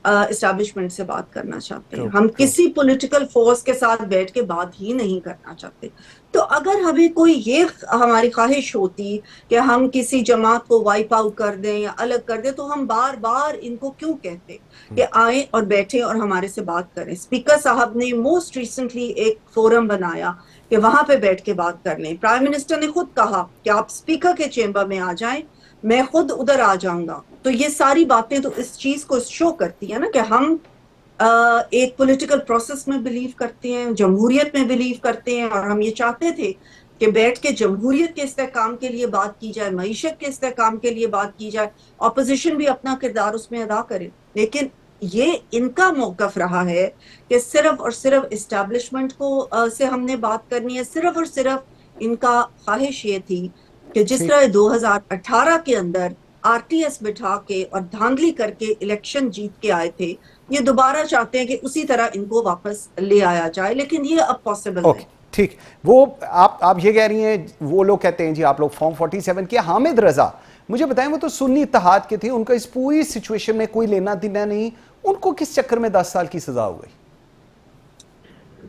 एस्टैब्लिशमेंट से बात करना चाहते हैं, हम किसी पॉलिटिकल फोर्स के साथ बैठ के बात ही नहीं करना चाहते। तो अगर हमें कोई ये हमारी ख्वाहिश होती कि हम किसी जमात को वाइप आउट कर दें या अलग कर दें, तो हम बार बार इनको क्यों कहते कि आए और बैठे और हमारे से बात करें। स्पीकर साहब ने मोस्ट रिसेंटली एक फोरम बनाया कि वहां पे बैठ के बात कर लें। प्राइम मिनिस्टर ने खुद कहा कि आप स्पीकर के चेंबर में आ जाएं, मैं खुद उधर आ जाऊंगा। तो ये सारी बातें तो इस चीज को शो करती है ना कि हम एक पॉलिटिकल प्रोसेस में बिलीव करते हैं, जमहूरियत में बिलीव करते हैं, और हम ये चाहते थे कि बैठ के जमहूरियत के इस्तेहकाम के लिए बात की जाए, मईशत के इस्तेहकाम के लिए बात की जाए, ऑपोजिशन भी अपना किरदार उसमें अदा करे। लेकिन ये इनका मौकफ रहा है कि सिर्फ और सिर्फ इस्टेब्लिशमेंट को से हमने बात करनी है। सिर्फ और सिर्फ इनका ख्वाहिश ये थी कि जिस तरह 2018 के अंदर आरटीएस बिठा के और धांधली करके इलेक्शन जीत के आए थे, ये दोबारा चाहते हैं कि उसी तरह इनको वापस ले आया जाए, लेकिन ये अब पॉसिबल नहीं। ठीक, वो आप ये कह रही हैं, वो लोग कहते हैं जी आप लोग फॉर्म 47 के। हामिद रजा, मुझे बताएं, वो तो सुन्नी इत्तेहाद के थे, उनका इस पूरी सिचुएशन में कोई लेना देना नहीं, उनको किस चक्कर में 10 साल की सजा हो गई?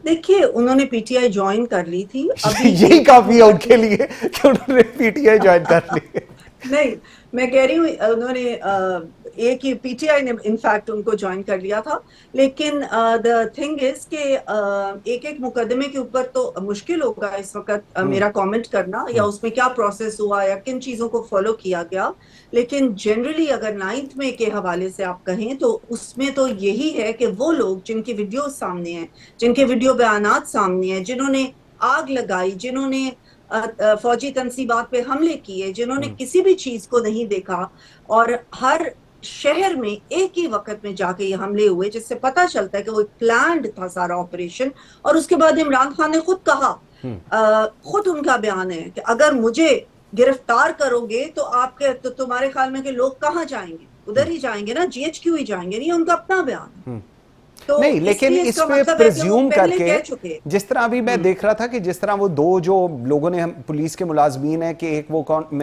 देखिए, उन्होंने पीटीआई ज्वाइन कर ली थी, अभी यही काफी है उनके लिए कि उन्होंने पीटीआई ज्वाइन कर ली। नहीं, मैं कह रही हूँ उन्होंने एक ही पीटीआई ने इनफैक्ट उनको ज्वाइन कर लिया था। लेकिन द थिंग इज कि एक एक मुकदमे के ऊपर तो मुश्किल होगा इस वक्त मेरा कमेंट करना, या उसमें क्या प्रोसेस हुआ या किन चीजों को फॉलो किया गया। लेकिन जनरली अगर 9th में के हवाले से आप कहें तो उसमें तो यही है कि वो लोग जिनकी वीडियो सामने हैं, जिनके वीडियो बयानात सामने हैं, जिन्होंने आग लगाई, जिन्होंने फौजी तंसीबात पे हमले किए, जिन्होंने किसी भी चीज को नहीं देखा, और हर शहर में एक ही वक्त में जाके ये हमले हुए, जिससे पता चलता है कि वो प्लान्ड था सारा ऑपरेशन। और उसके बाद इमरान खान ने खुद कहा, खुद उनका बयान है कि अगर मुझे गिरफ्तार करोगे तो आपके तो तुम्हारे ख्याल में कि लोग कहाँ जाएंगे, उधर ही जाएंगे ना, जीएचक्यू ही जाएंगे। नहीं, उनका अपना बयान है। तो नहीं, लेकिन इस पे प्रिज्यूम करके, जिस तरह अभी मैं देख रहा था कि जिस तरह वो दो जो लोगों ने, हम पुलिस के मुलाजमीन है कि एक वो कौन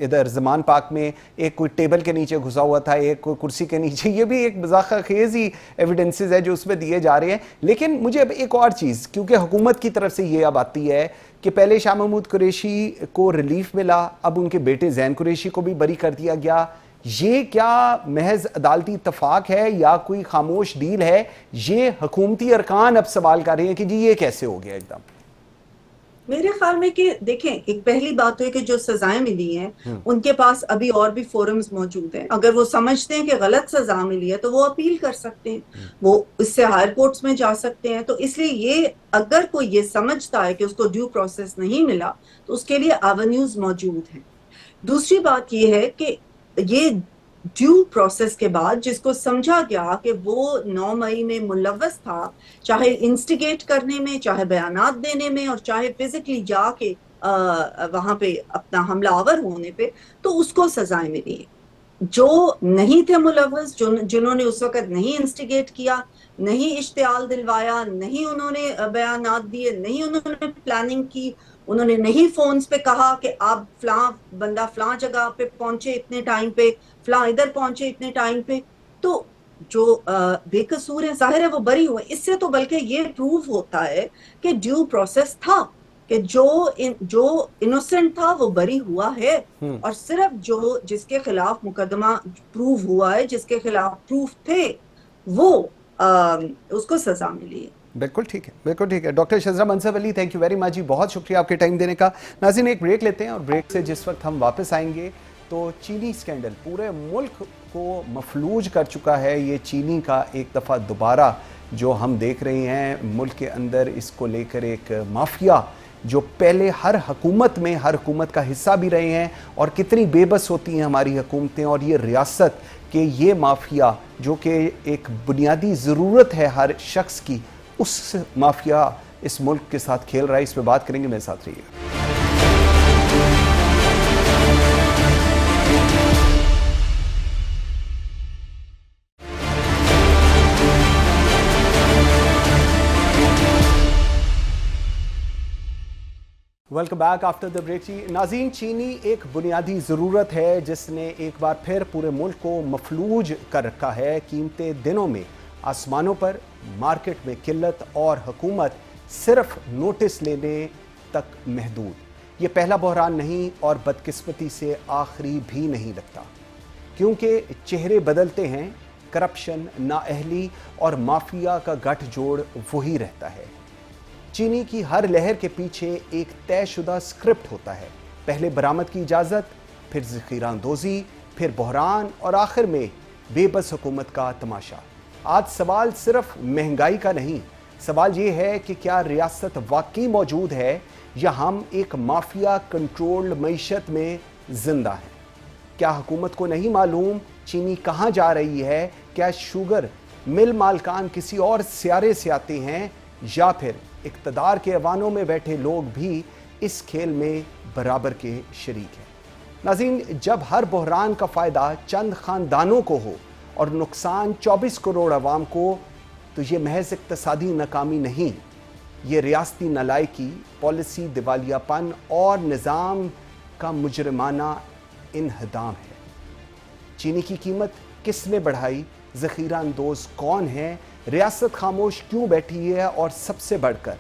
इधर जमान पार्क में एक कोई टेबल के नीचे घुसा हुआ था, एक कोई कुर्सी के नीचे, ये भी एक मजाक खेज ही एविडेंसेस है जो उसमें दिए जा रहे हैं। लेकिन मुझे अब एक और चीज़, क्योंकि हुकूमत की तरफ से ये अब आती है कि पहले शाह महमूद कुरैशी को रिलीफ मिला, अब उनके बेटे जैन कुरैशी को भी बरी कर दिया गया। ये क्या महज अदालती इत्तफाक है या कोई खामोश डील है? ये हुकूमती अरकान अब सवाल कर रहे हैं कि जी ये कैसे हो गया एकदम। मेरे ख्याल में कि देखें, एक पहली बात तो है कि जो सजाएं मिली हैं उनके पास अभी और भी फोरम्स मौजूद हैं। अगर वो समझते हैं कि गलत सजा मिली है तो वो अपील कर सकते हैं, वो इससे हायर कोर्ट्स में जा सकते हैं। तो इसलिए ये अगर कोई ये समझता है कि उसको ड्यू प्रोसेस नहीं मिला तो उसके लिए एवेन्यूज मौजूद हैं। दूसरी बात ये है कि ये ड्यू प्रोसेस के बाद जिसको समझा गया कि वो 9 मई में मुलव्वस था, चाहे इंस्टिगेट करने में, चाहे बयानात देने में, और चाहे फिजिकली जाके वहां पे अपना हमलावर होने पे, तो उसको सजाएं मिली। जो नहीं थे मुलव्वस, जो जिन्होंने उस वक्त नहीं इंस्टिगेट किया, नहीं इश्तियाल दिलवाया, नहीं उन्होंने बयानात दिए, नहीं उन्होंने प्लानिंग की, उन्होंने नहीं फोन्स पे कहा कि आप फलां बंदा फलां जगह पे पहुंचे इतने टाइम पे, फलां इधर पहुंचे इतने टाइम पे, तो जो बेकसूर है जाहिर है वो बरी हुए। इससे तो बल्कि ये प्रूव होता है कि ड्यू प्रोसेस था, कि जो इनोसेंट था वो बरी हुआ है, और सिर्फ जो जिसके खिलाफ मुकदमा प्रूव हुआ है, जिसके खिलाफ प्रूफ थे, वो उसको सजा मिली है। बिल्कुल ठीक है, बिल्कुल ठीक है। Doctor Shazra Mansab Ali, thank you very much जी, बहुत शुक्रिया आपके टाइम देने का। नाज़रीन, एक ब्रेक लेते हैं और ब्रेक से जिस वक्त हम वापस आएंगे तो चीनी स्कैंडल पूरे मुल्क को मफलूज कर चुका है। ये चीनी का एक दफ़ा दोबारा जो हम देख रहे हैं मुल्क के अंदर, इसको लेकर एक माफिया जो पहले हर हुकूमत का हिस्सा भी रहे हैं, और कितनी बेबस होती हैं हमारी हुकूमतें और ये रियासत कि ये माफिया जो कि एक बुनियादी ज़रूरत है हर शख्स की, उस माफिया इस मुल्क के साथ खेल रहा है। इस पर बात करेंगे, मेरे साथ रहिए। Welcome back after the break जी। नाज़रीन, चीनी एक बुनियादी ज़रूरत है जिसने एक बार फिर पूरे मुल्क को मफलूज कर रखा है। कीमतें दिनों में आसमानों पर, मार्केट में किल्लत, और हुकूमत सिर्फ नोटिस लेने तक महदूद। ये पहला बहरान नहीं और बदकिस्मती से आखिरी भी नहीं लगता, क्योंकि चेहरे बदलते हैं, करप्शन, नाअहली और माफिया का गठजोड़ वही रहता है। चीनी की हर लहर के पीछे एक तयशुदा स्क्रिप्ट होता है। पहले बरामद की इजाज़त, फिर ज़ख़ीराअंदोज़ी, फिर बहरान, और आखिर में बेबस हुकूमत का तमाशा। आज सवाल सिर्फ महंगाई का नहीं, सवाल ये है कि क्या रियासत वाकई मौजूद है या हम एक माफिया कंट्रोल्ड मईशत में जिंदा हैं। क्या हुकूमत को नहीं मालूम चीनी कहाँ जा रही है? क्या शुगर मिल मालकान किसी और सियारे से आते हैं, या फिर इक़्तिदार के ऐवानों में बैठे लोग भी इस खेल में बराबर के शरीक हैं? नाज़रीन, जब हर बहरान का फ़ायदा चंद ख़ानदानों को हो और नुकसान 24 करोड़ अवाम को, तो ये महज इक़्तिसादी नाकामी नहीं, ये रियासती नालायकी, पॉलिसी दिवालियापन और निज़ाम का मुजरिमाना इन्हदाम है। चीनी की कीमत किसने बढ़ाई? ज़ख़ीरा अंदोज़ कौन है? रियासत खामोश क्यों बैठी है? और सबसे बढ़कर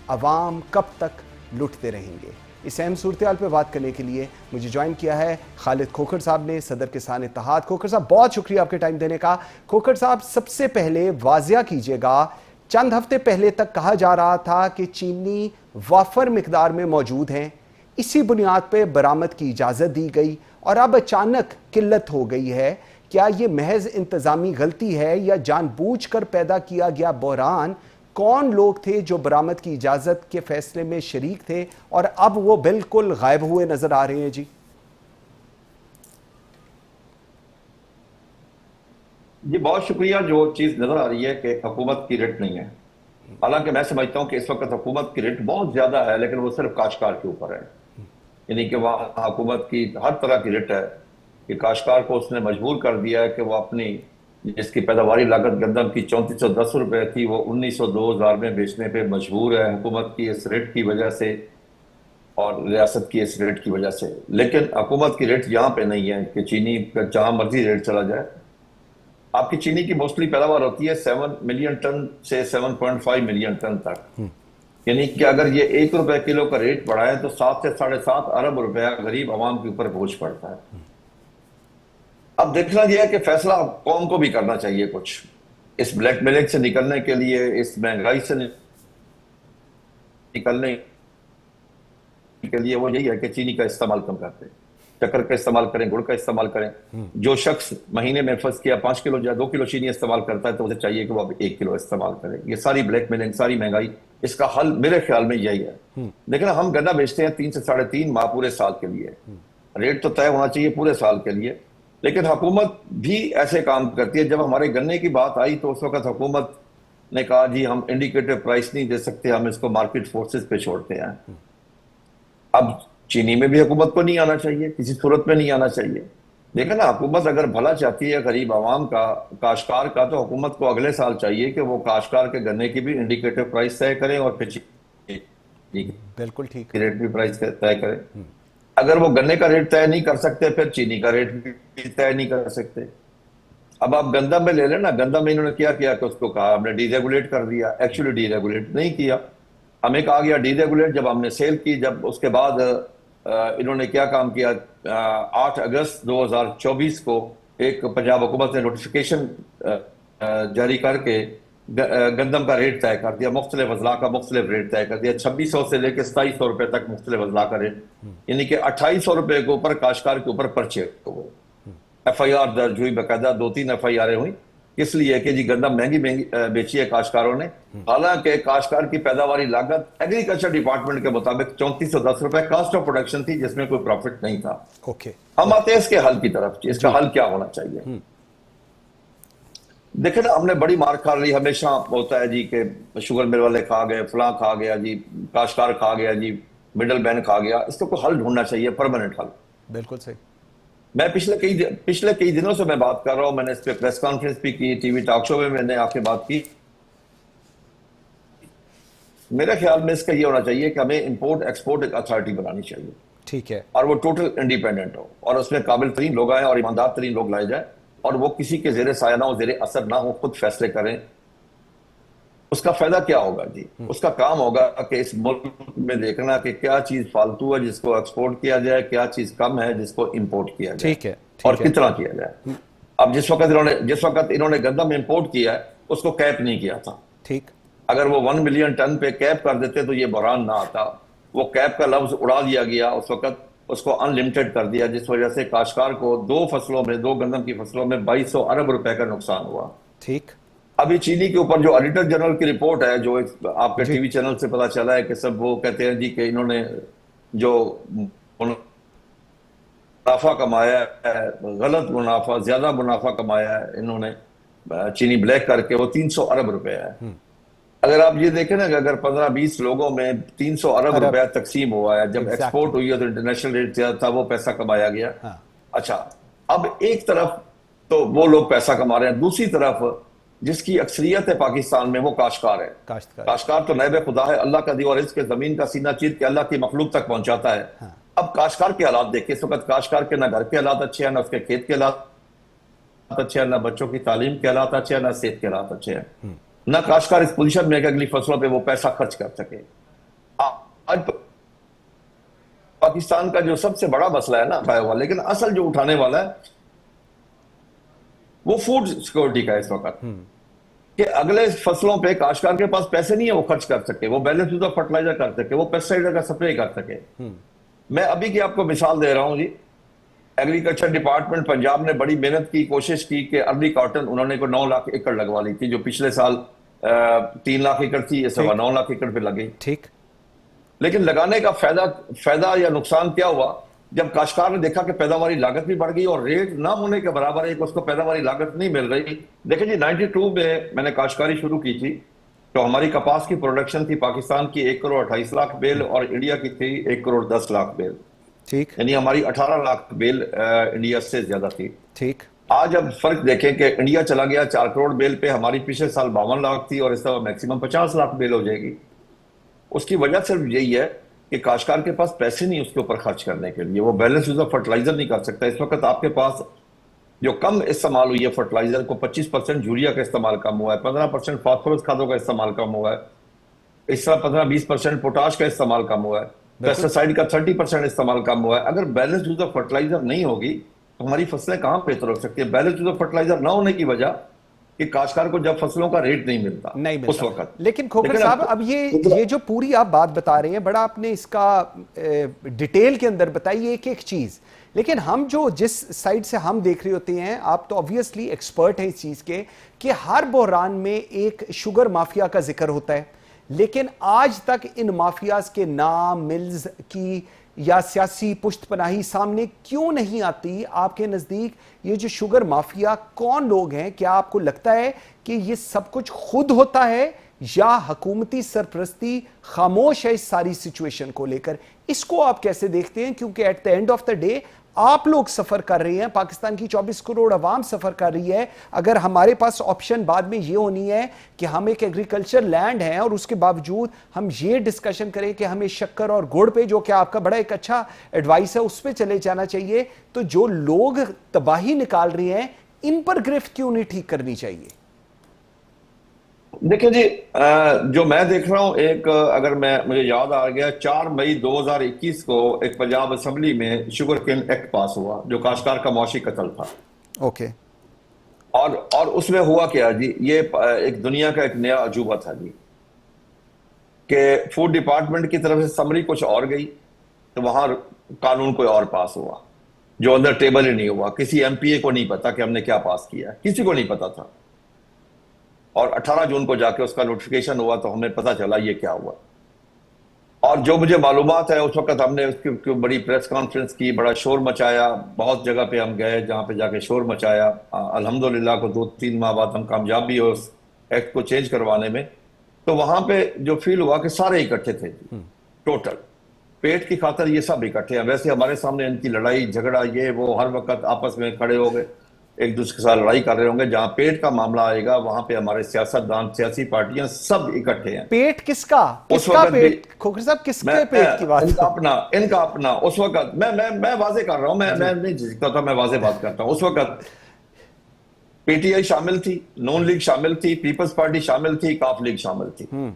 अवाम कब तक लुटते रहेंगे? इस अहम सूरत-ए-हाल पर बात करने के लिए मुझे ज्वाइन किया है खालिद खोखर साहब ने, सदर किसान इत्तेहाद। खोखर साहब, बहुत शुक्रिया आपके टाइम देने का। खोखर साहब, सबसे पहले वाज़िया कीजिएगा, चंद हफ्ते पहले तक कहा जा रहा था कि चीनी वाफर मिकदार में मौजूद हैं, इसी बुनियाद पर बरामद की इजाज़त दी गई, और अब अचानक किल्लत हो गई है। क्या ये महज इंतज़ामी गलती है या जानबूझकर पैदा किया गया बहरान? कौन लोग थे जो बरामद की इजाज़त के फैसले में शरीक थे और अब वो बिल्कुल गायब हुए नजर आ रहे हैं? जी जी, बहुत शुक्रिया। जो चीज़ नज़र आ रही है कि हुकूमत की रेट नहीं है, हालांकि मैं समझता हूँ कि इस वक्त हुकूमत की रेट बहुत ज़्यादा है, लेकिन वो सिर्फ काश्तकार के ऊपर है। यानी कि वहाँ हुकूमत की हर तरह की रेट है कि काश्तकार को उसने मजबूर कर दिया है कि वो अपनी, जिसकी पैदावारी लागत गंदम की 3410 रुपये थी, वो 1900-2000 में बेचने पे मजबूर है हुकूमत की इस रेट की वजह से और रियासत की इस रेट की वजह से। लेकिन हुकूमत की रेट यहाँ पे नहीं है कि चीनी का जहाँ मर्जी रेट चला जाए। आपकी चीनी की मोस्टली पैदावार होती है 7 मिलियन टन से 7.5 मिलियन टन तक। यानी कि अगर ये ₹1 किलो का रेट बढ़ाए तो 7 से 7.5 अरब रुपया गरीब आवाम के ऊपर बोझ पड़ता है। अब देखना यह है कि फैसला कौम को भी करना चाहिए कुछ इस ब्लैकमेलिंग से निकलने के लिए, इस महंगाई से निकलने के लिए वो यही है कि चीनी का इस्तेमाल कम करते हैं, शक्कर का इस्तेमाल करें, गुड़ का इस्तेमाल करें। जो शख्स महीने में फर्ज किया 5 किलो या 2 किलो चीनी इस्तेमाल करता है तो उसे चाहिए कि वो अब 1 किलो इस्तेमाल करे। ये सारी ब्लैक मेलिंग, सारी महंगाई, इसका हल मेरे ख्याल में यही है। लेकिन हम गन्ना बेचते हैं 3 से 3.5 माह पूरे साल के लिए, रेट तो तय होना चाहिए पूरे साल के लिए। लेकिन हुकूमत भी ऐसे काम करती है। जब हमारे गन्ने की बात आई तो उस वक्त हुकूमत ने कहा जी हम इंडिकेटिव प्राइस नहीं दे सकते, हम इसको मार्केट फोर्सेस पे छोड़ते हैं। अब चीनी में भी हुकूमत को नहीं आना चाहिए, किसी सूरत में नहीं आना चाहिए। लेकिन हुकूमत अगर भला चाहती है गरीब आवाम का, काश्तकार का, तो हुकूमत को अगले साल चाहिए कि वो काश्तकार के गन्ने की भी इंडिकेटिव प्राइस तय करें और फिर बिल्कुल ठीक रेट भी प्राइस तय करें। अगर वो गन्ने का रेट तय नहीं कर सकते फिर चीनी का रेट भी तय नहीं कर सकते। अब आप गंदम में ले लेना, गंदम में इन्होंने क्या किया कि उसको कहा हमने डीरेगुलेट कर दिया। एक्चुअली डीरेगुलेट नहीं किया, हमें कहा गया डीरेगुलेट। जब हमने सेल की, जब उसके बाद इन्होंने क्या काम किया, 8 अगस्त 2024 को एक पंजाब हुकूमत ने नोटिफिकेशन जारी करके गंदम का रेट तय कर दिया, मुख्तलिफ अजला का मुख्तलिफ रेट तय कर दिया। 2600 से लेकर 2700 रुपए तक मुख्तलिफ अजला का रेट, यानी कि 2800 रुपए के ऊपर काश्तकार के ऊपर पर्चे हुए। FIR दर्ज हुई, बाकायदा 2-3 FIR हुई, इसलिए कि जी गंदम महंगी बेची है काश्तकारों ने। हालांकि काश्तकार की पैदावारी लागत एग्रीकल्चर डिपार्टमेंट के मुताबिक 3410 रुपए कास्ट ऑफ प्रोडक्शन थी, जिसमें कोई प्रॉफिट नहीं था। ओके, हम आते हैं इसके हल की तरफ। इसका हल क्या होना चाहिए? देखे ना, हमने बड़ी मार खा ली। हमेशा होता है जी कि शुगर मिल वाले खा गए, फलां खा गया जी, काश्तकार खा गया जी, मिडल मैन खा गया। इसको कोई हल ढूंढना चाहिए, परमानेंट हल। बिल्कुल सही। मैं पिछले कई दिनों से मैं बात कर रहा हूं, मैंने इस पे प्रेस कॉन्फ्रेंस भी की, टीवी टॉक शो में मैंने आके बात की। मेरे ख्याल में इसका ये होना चाहिए कि हमें इंपोर्ट एक्सपोर्ट एक अथॉरिटी बनानी चाहिए, ठीक है, और वो टोटल इंडिपेंडेंट हो और उसमें काबिल तरीन लोग आए और ईमानदार तरीन लोग लाए जाए, और वो किसी के जेरे साया ना हो, जेरे असर ना हो, खुद फैसले करें। उसका फायदा क्या होगा जी? उसका काम होगा कि इस मुल्क में देखना कि क्या चीज फालतू है जिसको एक्सपोर्ट किया जाए, क्या चीज कम है जिसको इंपोर्ट किया जाए, ठीक है, और कितना किया जाए। अब जिस वक्त इन्होंने गंदम इंपोर्ट किया है उसको कैप नहीं किया था, ठीक। अगर वो 1 मिलियन टन पे कैप कर देते तो ये बहरान ना आता। वो कैप का लफ्ज उड़ा दिया गया उस वक्त, उसको अनलिमिटेड कर दिया, जिस वजह से काश्तकार को 2 फसलों में, 2 गंदम की फसलों में 2200 अरब रुपए का नुकसान हुआ। ठीक। अभी चीनी के ऊपर जो ऑडिटर जनरल की रिपोर्ट है, जो आपके टीवी चैनल से पता चला है कि सब वो कहते हैं जी कि इन्होंने जो मुनाफा कमाया है, गलत मुनाफा, ज्यादा मुनाफा कमाया है इन्होंने चीनी ब्लैक करके, वो 300 अरब रुपए है। अगर आप ये देखें ना कि अगर 15-20 लोगों में 300 अरब रुपया तकसीम हुआ है, जब एक्सपोर्ट हुई है तो इंटरनेशनल रेट ज्यादा था, वो पैसा कमाया गया। हाँ। अच्छा, अब एक तरफ तो वो लोग पैसा कमा रहे हैं, दूसरी तरफ जिसकी अक्सरियत है पाकिस्तान में वो काश्तकार है। काश्तकार तो नैब खुदा है, अल्लाह का दिया और इसके जमीन का सीना चीर के अल्लाह की मखलूक तक पहुंचाता है। हाँ। अब काश्तकार के हालात देखिए, इस वक्त काश्तकार के ना घर के हालात अच्छे हैं, ना उसके खेत के हालात अच्छे हैं, ना बच्चों की तालीम के हालात अच्छे हैं, ना सेहत के हालात अच्छे हैं, ना काश्तकार इस पोजीशन में है कि अगली फसलों पे वो पैसा खर्च कर सके। आज पाकिस्तान का जो सबसे बड़ा मसला है ना उठाया हुआ, लेकिन असल जो उठाने वाला है वो फूड सिक्योरिटी का इस वक्त, कि अगले फसलों पे काश्तकार के पास पैसे नहीं है वो खर्च कर सके, वो बैलेंस शुदा फर्टिलाइजर कर सके, वो पेस्टिसाइड का स्प्रे कर सके। मैं अभी की आपको मिसाल दे रहा हूं जी, एग्रीकल्चर डिपार्टमेंट पंजाब ने बड़ी मेहनत की, कोशिश की कि अर्ली कॉटन उन्होंने को 9 लाख एकड़ लगवा ली थी, जो पिछले साल 3 लाख एकड़ थी, ये 9.25 लाख एकड़ पे लगी। ठीक। लेकिन लगाने का फायदा या नुकसान क्या हुआ? जब काश्तकार ने देखा कि पैदावारी लागत भी बढ़ गई और रेट ना होने के बराबर है, उसको पैदावारी लागत नहीं मिल रही। देखिए जी, 92 में मैंने काश्तकारी शुरू की थी, तो हमारी कपास की प्रोडक्शन थी पाकिस्तान की 1 करोड़ 28 लाख बेल, और इंडिया की थी 1 करोड़ 10 लाख बेल। ठीक, यानी हमारी 18 लाख बेल इंडिया से ज्यादा थी। ठीक। आज अब फर्क देखें कि इंडिया चला गया 4 करोड़ बेल पे, हमारी पिछले साल 52 लाख थी और इस दफा मैक्सिमम 50 लाख बेल हो जाएगी। उसकी वजह सिर्फ यही है कि काश्तकार के पास पैसे नहीं उसके ऊपर खर्च करने के लिए, वो बैलेंस यूज ऑफ फर्टिलाइजर नहीं कर सकता। इस वक्त आपके पास जो कम इस्तेमाल हुई है फर्टिलाइजर को, 25% यूरिया का इस्तेमाल कम हुआ है, 15% फास्फोरस खादों का इस्तेमाल कम हुआ है, इस तरह 15-20% पोटाश का इस्तेमाल कम हुआ है, पेस्टिसाइड का 30% इस्तेमाल कम हुआ है। अगर बैलेंस यूज ऑफ फर्टिलाइजर नहीं होगी तो हमारी फसलें कहां बेहतर हो सकती है? बैलेंस यूज ऑफ फर्टिलाइजर ना होने की वजह कि काश्तकार को जब फसलों का रेट नहीं मिलता नहीं उस मिलता। वक्त। लेकिन खोखर साहब, अब ये जो पूरी आप बात बता रहे हैं, बड़ा आपने इसका डिटेल के अंदर बताई एक एक चीज, लेकिन हम जो जिस साइड से हम देख रहे होते हैं, आप तो ऑब्वियसली एक्सपर्ट हैं इस चीज के, कि हर बहरान में एक शुगर माफिया का जिक्र होता है, लेकिन आज तक इन माफियाज के नाम, मिल्स की या सियासी पुष्टपनाही सामने क्यों नहीं आती? आपके नजदीक ये जो शुगर माफिया कौन लोग हैं? क्या आपको लगता है कि ये सब कुछ खुद होता है या हुकूमती सरपरस्ती खामोश है इस सारी सिचुएशन को लेकर? इसको आप कैसे देखते हैं? क्योंकि eight the end of the day आप लोग सफर कर रहे हैं, पाकिस्तान की 24 करोड़ आवाम सफर कर रही है। अगर हमारे पास ऑप्शन बाद में ये होनी है कि हम एक एग्रीकल्चर लैंड हैं और उसके बावजूद हम ये डिस्कशन करें कि हमें शक्कर और गुड़ पे, जो कि आपका बड़ा एक अच्छा एडवाइस है, उस पर चले जाना चाहिए, तो जो लोग तबाही निकाल रहे हैं इन पर गिरफ्त क्यों नहीं ठीक करनी चाहिए? देखिए जी, जो मैं देख रहा हूं, एक अगर मुझे याद आ गया, 4 मई 2021 को एक पंजाब असेंबली में शुगर केन एक्ट पास हुआ जो काश्तकार का मौशी कत्ल था। ओके। और उसमें हुआ क्या जी, ये एक दुनिया का एक नया अजूबा था जी, कि फूड डिपार्टमेंट की तरफ से समरी कुछ और गई तो वहां कानून कोई और पास हुआ जो अंदर टेबल ही नहीं हुआ। किसी एमपीए को नहीं पता कि हमने क्या पास किया, किसी को नहीं पता था। और 18 जून को जाके उसका नोटिफिकेशन हुआ तो हमें पता चला ये क्या हुआ। और जो मुझे मालूमात है, उस वक्त हमने उसकी बड़ी प्रेस कॉन्फ्रेंस की, बड़ा शोर मचाया, बहुत जगह पे हम गए जहां पे जाके शोर मचाया। अल्हम्दुलिल्लाह को 2-3 माह बाद हम कामयाब भी हो उस एक्ट को चेंज करवाने में। तो वहां पे जो फील हुआ कि सारे इकट्ठे थे, टोटल पेट की खातर ये सब इकट्ठे हैं। वैसे हमारे सामने इनकी लड़ाई झगड़ा ये वो हर वक्त आपस में खड़े हो गए, एक दूसरे के साथ लड़ाई कर रहे होंगे। जहां पेट का मामला आएगा वहां पे हमारे सियासतदान, सियासी पार्टियां सब इकट्ठे हैं। पेट किसका? किसका पेट? खोखर साहब, किसके पेट की बात? इनका अपना। उस वक्त मैं वाजे कर रहा हूं, मैं नहीं झिझकता था, मैं वाजे बात करता हूं। उस वक्त पीटीआई शामिल थी, नून लीग शामिल थी, पीपल्स पार्टी शामिल थी, काफ लीग शामिल थी।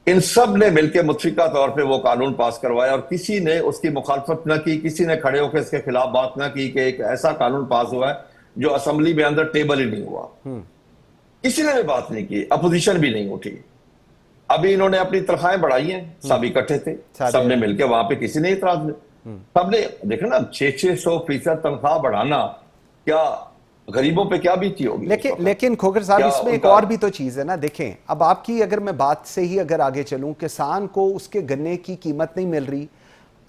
इन सब ने मिलकर मुतफिका तौर पे वो कानून पास करवाया और किसी ने उसकी मुखालफत न की, किसी ने खड़े होकर इसके खिलाफ बात न की कि एक ऐसा कानून पास हुआ है जो असेंबली में अंदर टेबल ही नहीं हुआ। किसी ने भी बात नहीं की, अपोजिशन भी नहीं उठी। अभी इन्होंने अपनी तनख्वाहें बढ़ाई हैं, सब इकट्ठे थे, सबने मिलकर, वहां पे किसी ने इतराज नहीं। सबने देखा ना, 600% तनख्वाह बढ़ाना क्या गरीबों पे क्या बीती होगी। लेकिन खोखर साहब, इसमें एक और भी तो चीज है ना। देखें, अब आपकी अगर मैं बात से ही अगर आगे चलूं, किसान को उसके गन्ने की कीमत नहीं मिल रही,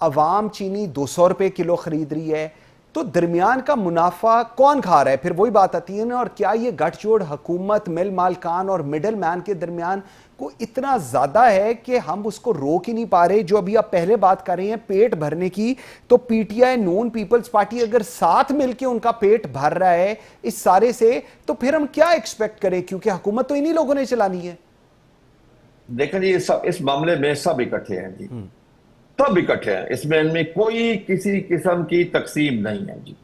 अवाम चीनी 200 रुपए किलो खरीद रही है, तो दरमियान का मुनाफा कौन खा रहा है? फिर वही बात आती है ना। और क्या ये गठजोड़ हुकूमत, मिल मालकान और मिडल मैन के दरमियान को इतना ज्यादा है कि हम उसको रोक ही नहीं पा रहे? जो अभी आप पहले बात कर रहे हैं पेट भरने की, तो पीटीआई, नून, पीपल्स पार्टी अगर साथ मिलके उनका पेट भर रहा है इस सारे से, तो फिर हम क्या एक्सपेक्ट करें? क्योंकि हुकूमत तो इन्हीं लोगों ने चलानी है। देखें जी, सब इस मामले में सब इकट्ठे हैं जी, सब इकट्ठे हैं इसमें। इनमें कोई किसी किस्म की तकसीम नहीं है जी।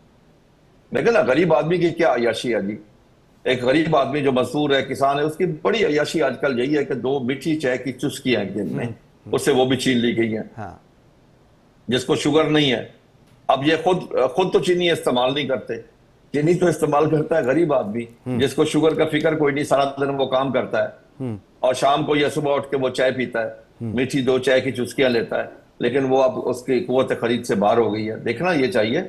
देखिए ना, गरीब आदमी की क्या अयाशी है जी। एक गरीब आदमी जो मजदूर है, किसान है, उसकी बड़ी अयाशी आजकल यही है कि 2 मीठी चाय की चुस्कियां एक दिन में, उससे वो भी छीन ली गई है। हाँ। जिसको शुगर नहीं है, अब ये खुद तो चीनी इस्तेमाल नहीं करते, चीनी तो इस्तेमाल करता है गरीब आदमी, जिसको शुगर का फिक्र कोई नहीं, सारा दिन वो काम करता है और शाम को या सुबह उठ के वो चाय पीता है, मीठी 2 चाय की चुस्कियां लेता है, लेकिन वो अब उसकी कुव्वत खरीद से बाहर हो गई है। देखना ये चाहिए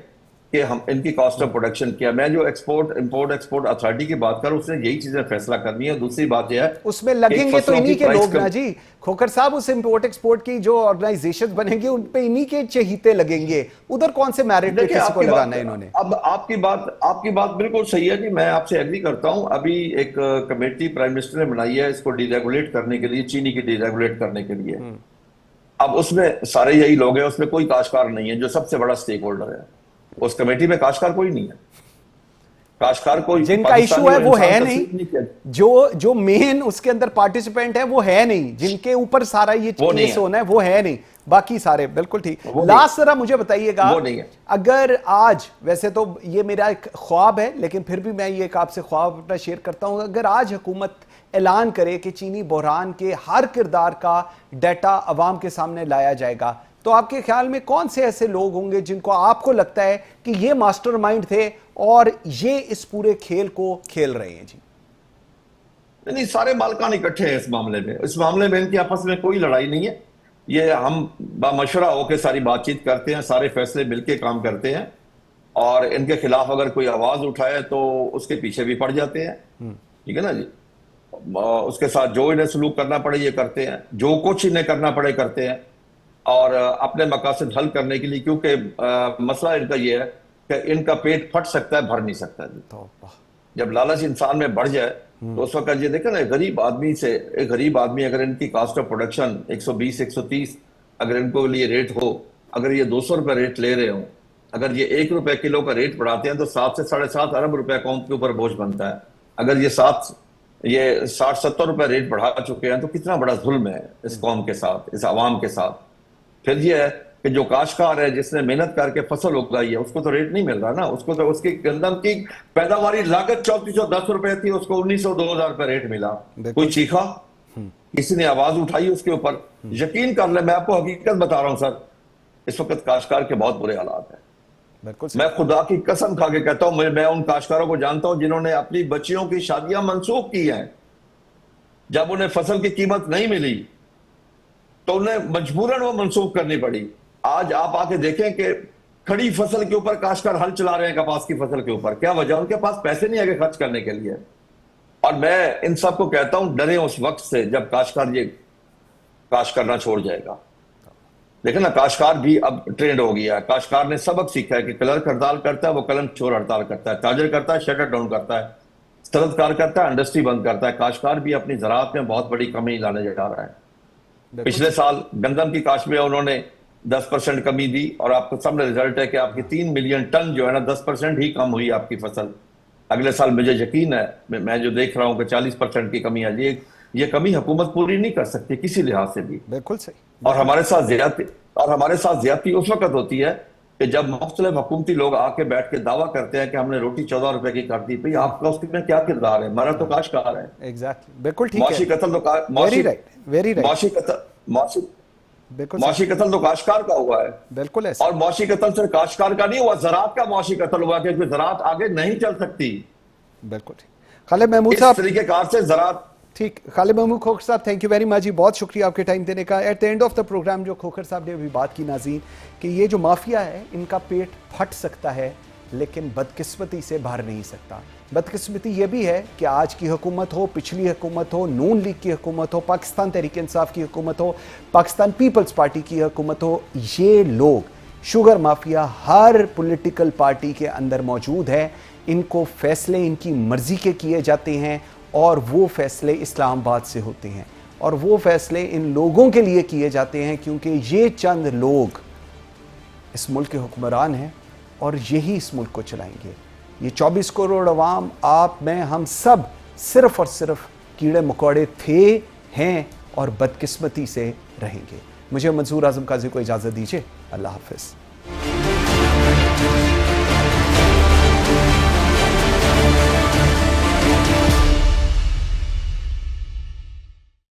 कि हम इनकी कॉस्ट ऑफ प्रोडक्शन क्या। मैं जो इंपोर्ट एक्सपोर्ट अथॉरिटी की बात करूं, उसने यही चीजें फैसला करनी है। दूसरी बात यह है उसमें लगेंगे तो इन्हीं के लोग ना जी। खोखर साहब, उस इंपोर्ट एक्सपोर्ट की जो ऑर्गेनाइजेशन बनेंगे उन पे इन्हीं के चहीते लगेंगे, उधर कौन से मैरिट पे किसी को लगाना है इन्होंने? अब आपकी बात बिल्कुल सही है जी, मैं आपसे एग्री करता हूं। अभी एक कमेटी प्राइम मिनिस्टर ने बनाई है इसको डीरेगुलेट करने के लिए, चीनी की डीरेगुलेट करने के लिए। अब उसमें सारे यही लोग हैं, उसमें कोई काश्तकार नहीं है जो सबसे बड़ा स्टेक होल्डर है। उस कमेटी में काश्तकार कोई नहीं है। काश्तकार कोई, जिनका इशू है वो है नहीं, जो मेन उसके अंदर पार्टिसिपेंट है वो है नहीं, जिनके ऊपर सारा ये केस होना है वो है नहीं, बाकी सारे बिल्कुल ठीक। लास्ट जरा मुझे बताइएगा, अगर आज, वैसे तो ये मेरा एक ख्वाब है लेकिन फिर भी मैं ये एक आपसे ख्वाब अपना शेयर करता हूं, अगर आज हुकूमत ऐलान करे कि चीनी बहरान के हर किरदार का डाटा अवाम के सामने लाया जाएगा, तो आपके ख्याल में कौन से ऐसे लोग होंगे जिनको आपको लगता है कि ये मास्टरमाइंड थे और ये इस पूरे खेल को खेल रहे हैं जी? नहीं, सारे मालिकान इकट्ठे हैं इस मामले में। इस मामले में इनकी आपस में कोई लड़ाई नहीं है। ये हम बामशवरा होकर सारी बातचीत करते हैं, सारे फैसले मिलके काम करते हैं, और इनके खिलाफ अगर कोई आवाज उठाए तो उसके पीछे भी पड़ जाते हैं। ठीक है ना जी। उसके साथ जो इन्हें सलूक करना पड़े ये करते हैं, जो कुछ इन्हें करना पड़े करते हैं, और अपने मकासद हल करने के लिए, क्योंकि मसला इनका ये है कि इनका पेट फट सकता है, भर नहीं सकता जी। जब लालच इंसान में बढ़ जाए तो उस वक्त ये देखें ना, गरीब आदमी से, एक गरीब आदमी अगर इनकी कास्ट ऑफ प्रोडक्शन 120 130 अगर इनको लिए रेट हो, अगर ये 200 रुपए रेट ले रहे हो, अगर ये 1 रुपए किलो का रेट बढ़ाते हैं तो 7 से 7.5 अरब रुपए कौम के ऊपर बोझ बनता है। अगर ये 60-70 रुपए रेट बढ़ा चुके हैं तो कितना बड़ा जुल्म है इस कौम के साथ, इस आवाम के साथ। फिर ये है कि जो काश्तकार है, जिसने मेहनत करके फसल उगाई है, उसको तो रेट नहीं मिल रहा ना। उसको तो उसकी गंदम की पैदावारी लागत 3410 रुपए थी, उसको 1900-2000 रुपए रेट मिला। कोई चीखा? किसी ने आवाज उठाई उसके ऊपर? यकीन कर ले, मैं आपको हकीकत बता रहा हूं सर, इस वक्त काश्तकार के बहुत बुरे हालात है। मैं खुदा की कसम खा के कहता हूं, मैं उन काश्तकारों को जानता हूं जिन्होंने अपनी बच्चियों की शादियां मंसूख की हैं। जब उन्हें फसल की कीमत नहीं मिली तो उन्हें मजबूरन वो मंसूख करनी पड़ी। आज आप आके देखें कि खड़ी फसल के ऊपर काश्तकार हल चला रहे हैं, कपास की फसल के ऊपर। क्या वजह? उनके पास पैसे नहीं आगे खर्च करने के लिए। और मैं इन सबको कहता हूं, डरे उस वक्त से जब काश्तकार ये काश करना छोड़ जाएगा। देखें ना, काश्तकार भी अब ट्रेंड हो गया है। काश्तकार ने सबक सीखा है कि क्लर्क हड़ताल करता है, वो कलम चोर हड़ताल करता है। ताजर करता है, शटर डाउन करता है। सरदकार करता है, इंडस्ट्री बंद करता है। काश्तकार भी अपनी ज़राअत में बहुत बड़ी कमी लाने जा रहा है। पिछले साल गंदम की काश्त में उन्होंने 10% कमी दी, और आपको सामने रिजल्ट है कि आपकी 3 मिलियन टन जो है ना, 10% ही कम हुई आपकी फसल। अगले साल मुझे यकीन है, मैं जो देख रहा हूं कि 40% की कमी है। ये कमी हुकूमत पूरी नहीं कर सकती किसी लिहाज से भी। बिल्कुल सही। और हमारे साथ ज्यादती उस वक्त होती है कि जब मुख्तलिफ हुकूमती लोग आके बैठ के दावा करते हैं कि हमने रोटी 14 रुपए की कर दी। भाई आपका उसमें क्या किरदार है? हमारा तो काश्तकार है। एग्जैक्टली, बिल्कुल ठीक है। मौशी कत्ल तो काश्तकार का हुआ है। बिल्कुल ऐसा। और मौशी कत्ल सिर्फ काश्तकार का नहीं हुआ, ज़राअत का मौशी कत्ल हुआ, क्योंकि ज़राअत आगे नहीं चल सकती। बिल्कुल ठीक। खालिद महमूद साहब, इस तरीकेकार से ज़राअत ठीक। Khalid Mahmood Khokhar sahab, thank you very much जी, बहुत शुक्रिया आपके टाइम देने का। At the end of the programme जो खोखर साहब ने अभी बात की नाज़रीन, कि ये जो माफिया है इनका पेट फट सकता है लेकिन बदकिस्मती से भर नहीं सकता। बदकिस्मती ये भी है कि आज की हुकूमत हो, पिछली हुकूमत हो, नून लीग की हुकूमत हो, पाकिस्तान तहरीक इंसाफ की हुकूमत हो, पाकिस्तान पीपल्स पार्टी की हुकूमत हो, ये लोग शुगर माफिया हर पॉलिटिकल पार्टी के अंदर मौजूद है। इनको फैसले इनकी मर्जी के किए जाते हैं, और वो फैसले इस्लामाबाद से होते हैं, और वो फैसले इन लोगों के लिए किए जाते हैं क्योंकि ये चंद लोग इस मुल्क के हुक्मरान हैं और यही इस मुल्क को चलाएंगे। ये 24 करोड़ अवाम, आप, मैं, हम सब सिर्फ और सिर्फ कीड़े मकोड़े थे, हैं और बदकिस्मती से रहेंगे। मुझे मंसूर आजम काजी को इजाज़त दीजिए। अल्लाह हाफ़िज़।